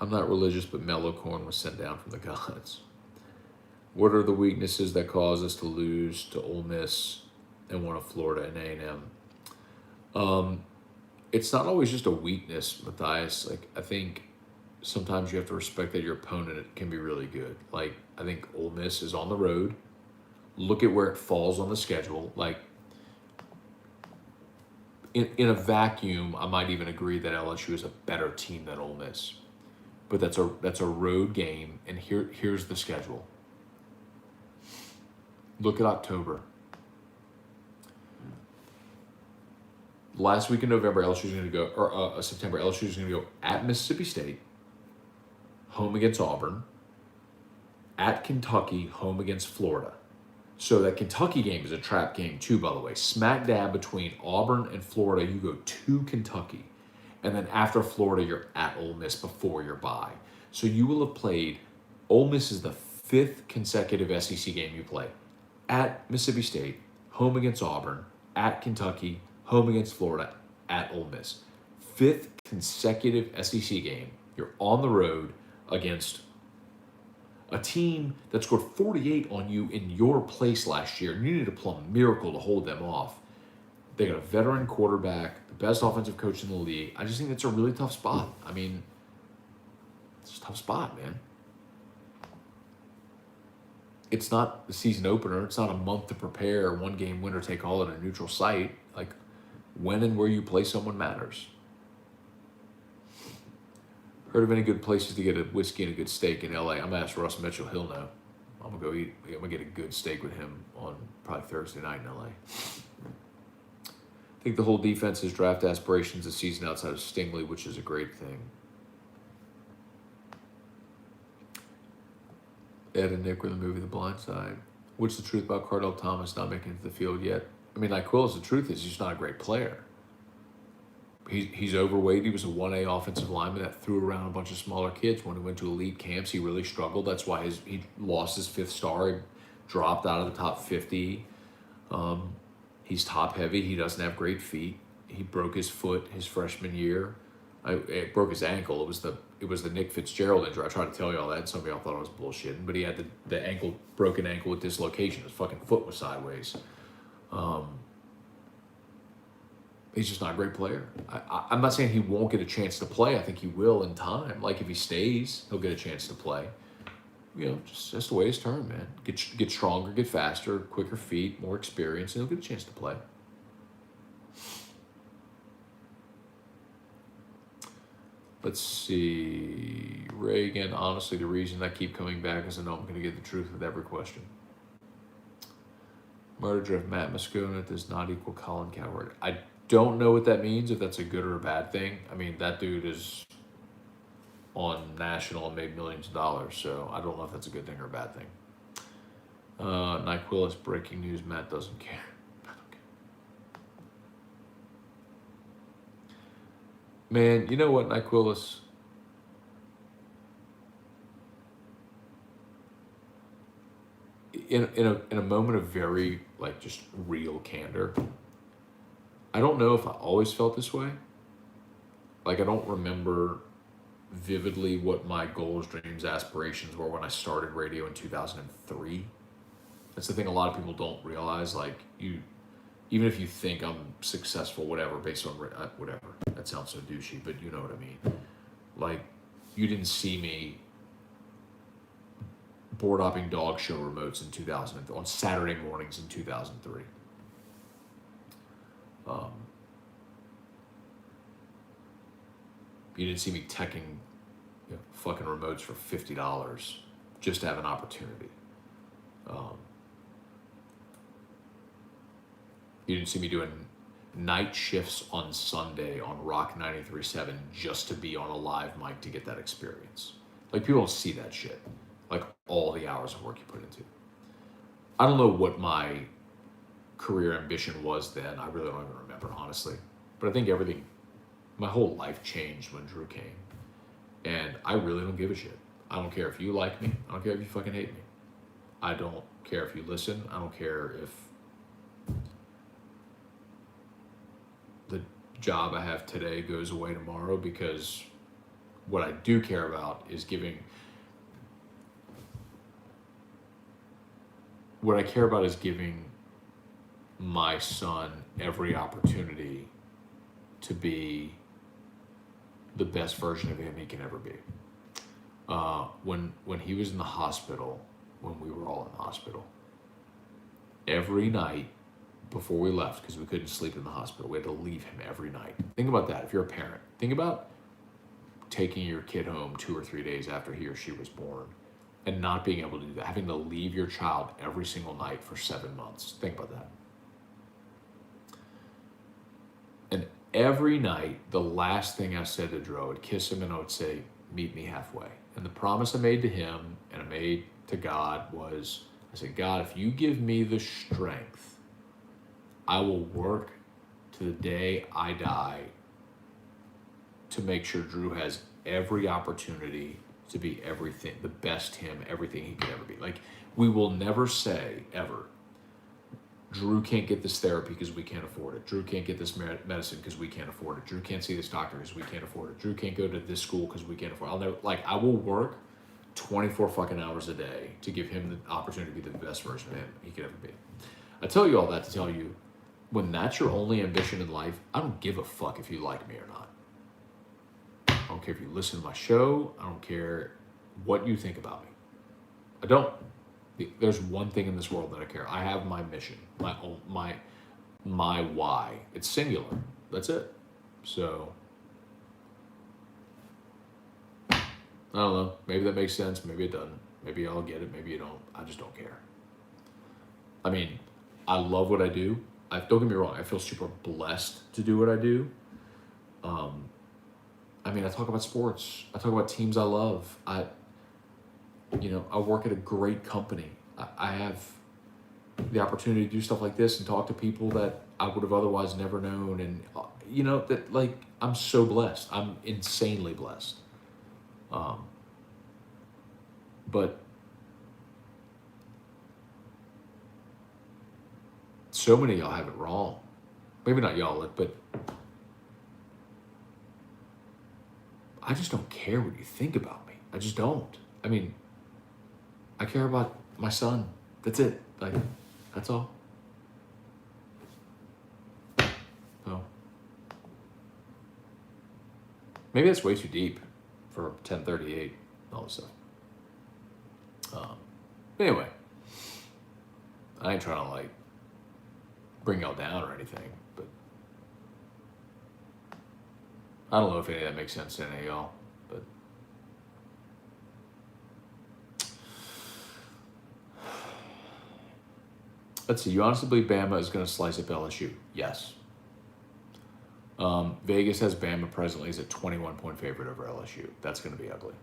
I'm not religious, but mellow corn was sent down from the gods. What are the weaknesses that cause us to lose to Ole Miss and one of Florida and A&M? It's not always just a weakness, Matthias. Like, I think sometimes you have to respect that your opponent can be really good. Like, I think Ole Miss is on the road. Look at where it falls on the schedule. Like, in a vacuum, I might even agree that LSU is a better team than Ole Miss. But that's a road game, and here's the schedule. Look at October. Last week in November, LSU's going to go, or September, LSU's going to go at Mississippi State, home against Auburn, at Kentucky, home against Florida. So that Kentucky game is a trap game too, by the way. Smack dab between Auburn and Florida, you go to Kentucky. And then after Florida, you're at Ole Miss before your bye. So you will have played, Ole Miss is the 5th consecutive SEC game you play. At Mississippi State, home against Auburn, at Kentucky, home against Florida, at Ole Miss. 5th consecutive SEC game. You're on the road against a team that scored 48 on you in your place last year, and you need a plumb miracle to hold them off. They got a veteran quarterback, the best offensive coach in the league. I just think it's a really tough spot. I mean, it's a tough spot, man. It's not the season opener. It's not a month to prepare, one game winner take all at a neutral site. Like, when and where you play someone matters. Heard of any good places to get a whiskey and a good steak in LA? I'm gonna ask Russ Mitchell. He'll know. I'm gonna go eat. I'm gonna get a good steak with him on probably Thursday night in LA. I think the whole defense has draft aspirations this season outside of Stingley, which is a great thing. Ed and Nick were in the movie The Blind Side. What's the truth about Cardell Thomas not making it to the field yet? I mean, like Quills, the truth is he's not a great player. He's overweight. He was a 1A offensive lineman that threw around a bunch of smaller kids. When he went to elite camps, he really struggled. That's why he lost his 5th star. He dropped out of the top 50. He's top heavy. He doesn't have great feet. He broke his foot his freshman year. It broke his ankle. It was the Nick Fitzgerald injury. I tried to tell you all that. Some of y'all thought I was bullshitting, but he had the broken ankle with dislocation. His fucking foot was sideways. He's just not a great player. I'm not saying he won't get a chance to play. I think he will in time. Like, if he stays, he'll get a chance to play. Just the way his turn, man. Get stronger, get faster, quicker feet, more experience, and he'll get a chance to play. Let's see. Reagan, honestly, the reason I keep coming back is I know I'm going to get the truth with every question. Murder of Matt Moscona does not equal Colin Cowherd. don't know what that means, if that's a good or a bad thing. I mean, that dude is on national and made millions of dollars, so I don't know if that's a good thing or a bad thing. Nyquil is breaking news. Matt doesn't care. I don't care. Man, you know what, Nyquil is? In a moment of very, like, just real candor, I don't know if I always felt this way. Like, I don't remember vividly what my goals, dreams, aspirations were when I started radio in 2003. That's the thing a lot of people don't realize. Like, even if you think I'm successful, whatever, based on whatever, that sounds so douchey, but you know what I mean. Like, you didn't see me board hopping dog show remotes in 2000 on Saturday mornings in 2003. You didn't see me teching, fucking remotes for $50 just to have an opportunity. You didn't see me doing night shifts on Sunday on Rock 93.7 just to be on a live mic to get that experience. Like, people don't see that shit. Like, all the hours of work you put into. I don't know what my career ambition was then. I really don't even remember, honestly. But I think my whole life changed when Drew came. And I really don't give a shit. I don't care if you like me. I don't care if you fucking hate me. I don't care if you listen. I don't care if the job I have today goes away tomorrow, because what I do care about is giving my son every opportunity to be the best version of him he can ever be. When he was in the hospital, when we were all in the hospital, every night before we left, because we couldn't sleep in the hospital, we had to leave him every night. Think about that. If you're a parent, think about taking your kid home 2 or 3 days after he or she was born and not being able to do that, having to leave your child every single night for 7 months. Think about that. And every night, the last thing I said to Drew, I would kiss him and I would say, meet me halfway. And the promise I made to him and I made to God was, I said, God, if you give me the strength, I will work to the day I die to make sure Drew has every opportunity to be everything, the best him, everything he could ever be. Like, we will never say, ever, Drew can't get this therapy because we can't afford it. Drew can't get this medicine because we can't afford it. Drew can't see this doctor because we can't afford it. Drew can't go to this school because we can't afford it. I will work 24 fucking hours a day to give him the opportunity to be the best version of him he could ever be. I tell you all that to tell you, when that's your only ambition in life, I don't give a fuck if you like me or not. I don't care if you listen to my show. I don't care what you think about me. I don't. There's one thing in this world that I care. I have my mission, my why. It's singular. That's it. So, I don't know. Maybe that makes sense. Maybe it doesn't. Maybe y'all get it. Maybe you don't. I just don't care. I mean, I love what I do. Don't get me wrong. I feel super blessed to do what I do. I mean, I talk about sports. I talk about teams I love. I work at a great company. I have the opportunity to do stuff like this and talk to people that I would have otherwise never known. And, I'm so blessed. I'm insanely blessed. But so many of y'all have it wrong. Maybe not y'all, but I just don't care what you think about me. I just don't. I mean, I care about my son. That's it. That's all. So, maybe that's way too deep for 1038 and all this stuff. Anyway, I ain't trying to bring y'all down or anything, but I don't know if any of that makes sense to any of y'all, but let's see. You honestly believe Bama is going to slice up LSU? Yes. Vegas has Bama presently as a 21-point favorite over LSU. That's going to be ugly.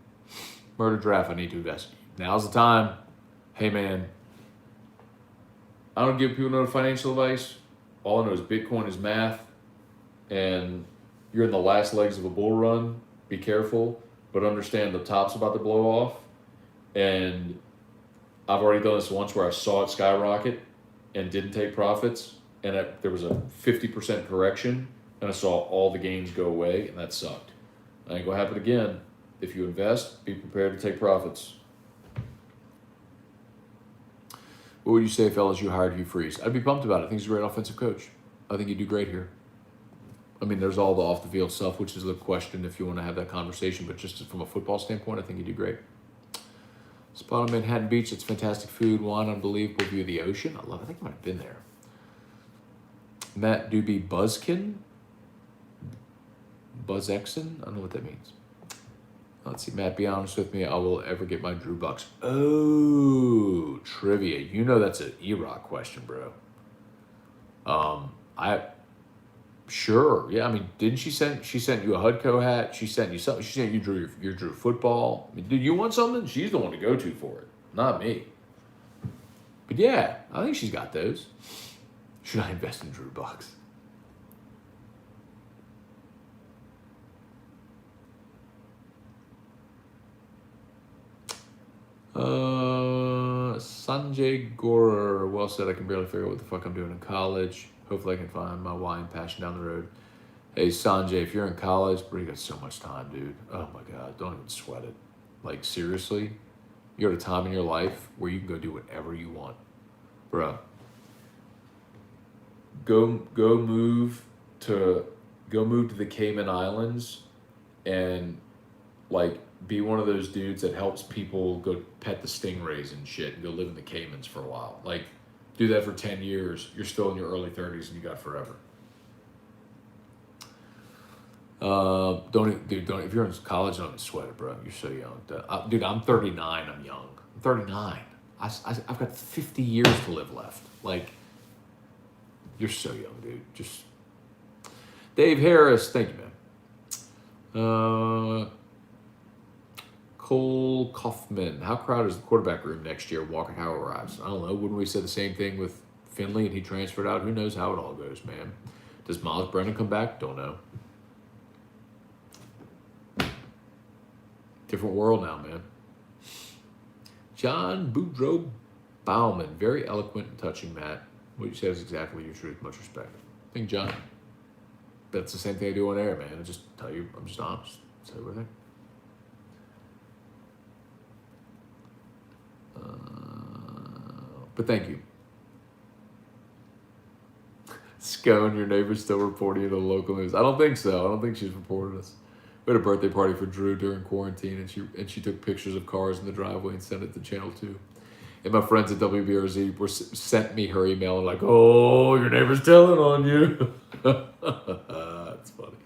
Murder draft, I need to invest. Now's the time. Hey, man. I don't give people no financial advice. All I know is Bitcoin is math, and you're in the last legs of a bull run. Be careful, but understand the top's about to blow off. And I've already done this once where I saw it skyrocket and didn't take profits, and there was a 50% correction, and I saw all the gains go away, and that sucked. That ain't gonna happen again. If you invest, be prepared to take profits. What would you say if LSU hired Hugh Freeze? I'd be pumped about it. I think he's a great offensive coach. I think he'd do great here. I mean, there's all the off-the-field stuff, which is the question if you want to have that conversation, but just from a football standpoint, I think he'd do great. Spot on Manhattan Beach, it's fantastic food, wine, unbelievable view of the ocean. I love it. I think I might have been there. Matt Doobie Buzzkin? Buzz Exon? I don't know what that means. Let's see, Matt, be honest with me. I will ever get my Drew Bucks. Oh, trivia. You know that's an E-Rock question, bro. Sure. Yeah, I mean, didn't she sent you a Hudco hat? She sent you something. She sent you your Drew football. I mean, did you want something? She's the one to go to for it, not me. But yeah, I think she's got those. Should I invest in Drew Bucks? Sanjay Gorer, well said. I can barely figure out what the fuck I'm doing in college. Hopefully I can find my why and passion down the road. Hey, Sanjay, if you're in college, bro, you got so much time, dude. Oh my God, don't even sweat it. Like, seriously, you're at a time in your life where you can go do whatever you want. Bro, go move to the Cayman Islands and, like, be one of those dudes that helps people go pet the stingrays and shit and go live in the Caymans for a while. Like, do that for 10 years. You're still in your early 30s and you got forever. Don't if you're in college, don't even sweat it, bro. You're so young. Dude, I'm 39. I'm young. I'm 39. I've got 50 years to live left. Like, you're so young, dude. Just Dave Harris, thank you, man. Cole Kaufman, how crowded is the quarterback room next year? Walker Howard arrives. I don't know. Wouldn't we say the same thing with Finley and he transferred out? Who knows how it all goes, man? Does Miles Brennan come back? Don't know. Different world now, man. John Boudreaux Bauman, very eloquent and touching, Matt. What you said is exactly your truth. Much respect. I think, John, that's the same thing I do on air, man. I just tell you, I'm just honest. Say what I think. But thank you. Scone, your neighbor's still reporting it on local news. I don't think so. I don't think she's reported us. We had a birthday party for Drew during quarantine, and she took pictures of cars in the driveway and sent it to Channel 2. And my friends at WBRZ sent me her email and like, oh, your neighbor's telling on you. That's funny.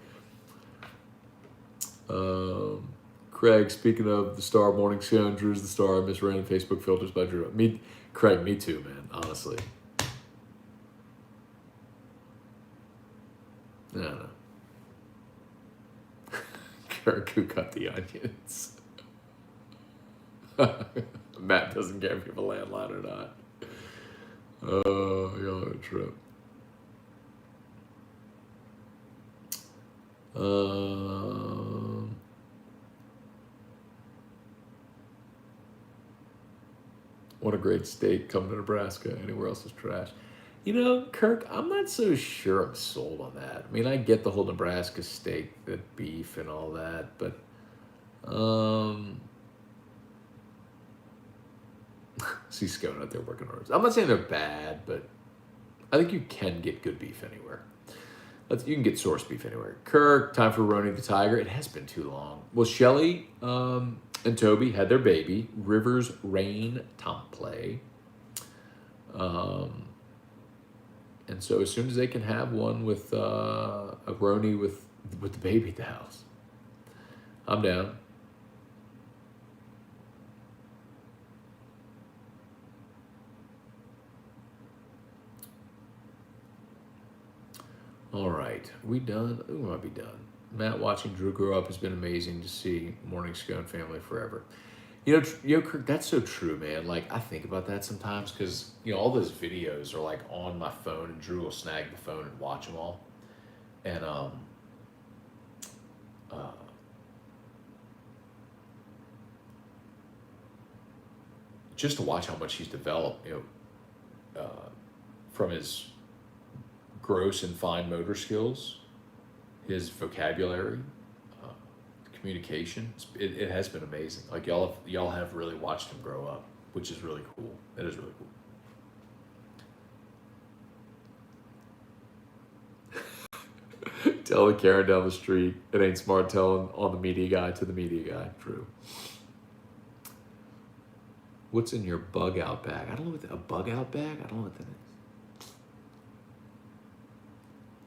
Craig, speaking of the Star Morning Show, Drew's the star. I miss random Facebook filters by Drew. Craig, me too, man, honestly. I don't know. Kirk, who cut the onions? Matt doesn't care if you have a landline or not. Oh, y'all are a trip. What a great state. Come to Nebraska. Anywhere else is trash. You know, Kirk, I'm not so sure I'm sold on that. I mean, I get the whole Nebraska steak, the beef and all that, but see Scone out there working hard. I'm not saying they're bad, but I think you can get good beef anywhere. You can get source beef anywhere. Kirk, time for Roni the Tiger. It has been too long. Well, Shelly and Toby had their baby, Rivers Rain Tomplay. And so as soon as they can have one with a Roni with the baby at the house, I'm down. All right, we done? We might be done. Matt, watching Drew grow up has been amazing to see. Morning Scone family forever. Kirk, that's so true, man. Like, I think about that sometimes because, all those videos are like on my phone and Drew will snag the phone and watch them all. And, uh, just to watch how much he's developed, from his gross and fine motor skills, his vocabulary, communication. It has been amazing. Like y'all have really watched him grow up, which is really cool. That is really cool. Tell the Karen down the street, it ain't smart telling on the media guy to the media guy. True. What's in your bug out bag? I don't know a bug out bag? I don't know what that is.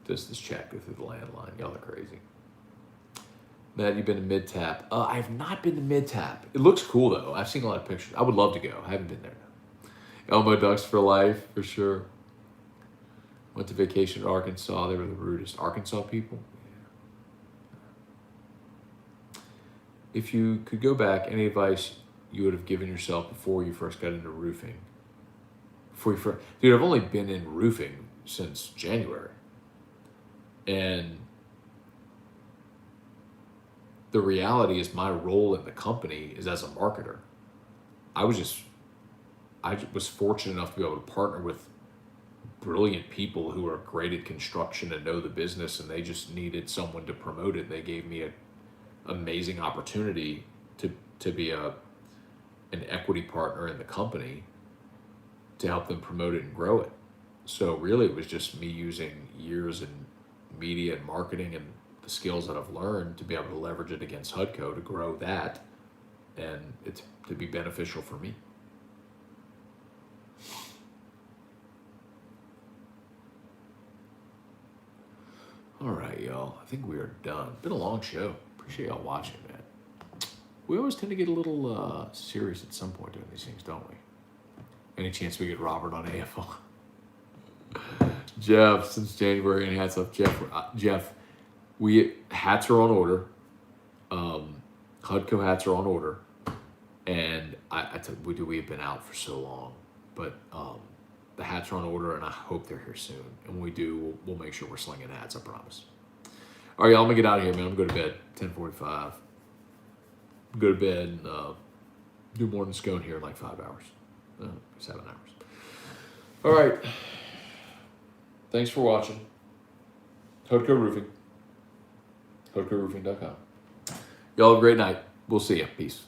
Just this chat go through the landline. Y'all are crazy. Matt, you've been to Mid-Tap. I have not been to Mid-Tap. It looks cool, though. I've seen a lot of pictures. I would love to go. I haven't been there, though. Elmo Ducks for life, for sure. Went to vacation to Arkansas. They were the rudest. Arkansas people? Yeah. If you could go back, any advice you would have given yourself before you first got into roofing? Dude, I've only been in roofing since January. And the reality is my role in the company is as a marketer. I was fortunate enough to be able to partner with brilliant people who are great at construction and know the business, and they just needed someone to promote it. They gave me an amazing opportunity to be an equity partner in the company to help them promote it and grow it. So really it was just me using years in media and marketing and the skills that I've learned to be able to leverage it against HUDCO to grow that and it to be beneficial for me. All right, y'all. I think we are done. Been a long show. Appreciate y'all watching, man. We always tend to get a little serious at some point doing these things, don't we? Any chance we get Robert on AFL? Jeff, since January, any hats up. Jeff, hats are on order. HUDCO hats are on order. And we have been out for so long. But the hats are on order, and I hope they're here soon. And when we do, we'll make sure we're slinging hats, I promise. All right, y'all, I'm going to get out of here, man. I'm going to go to bed, 10:45. Go to bed and do more than Scone here in like 5 hours. 7 hours. All right. Thanks for watching. HUDCO Roofing. HUDCOroofing.com. Y'all have a great night. We'll see you. Peace.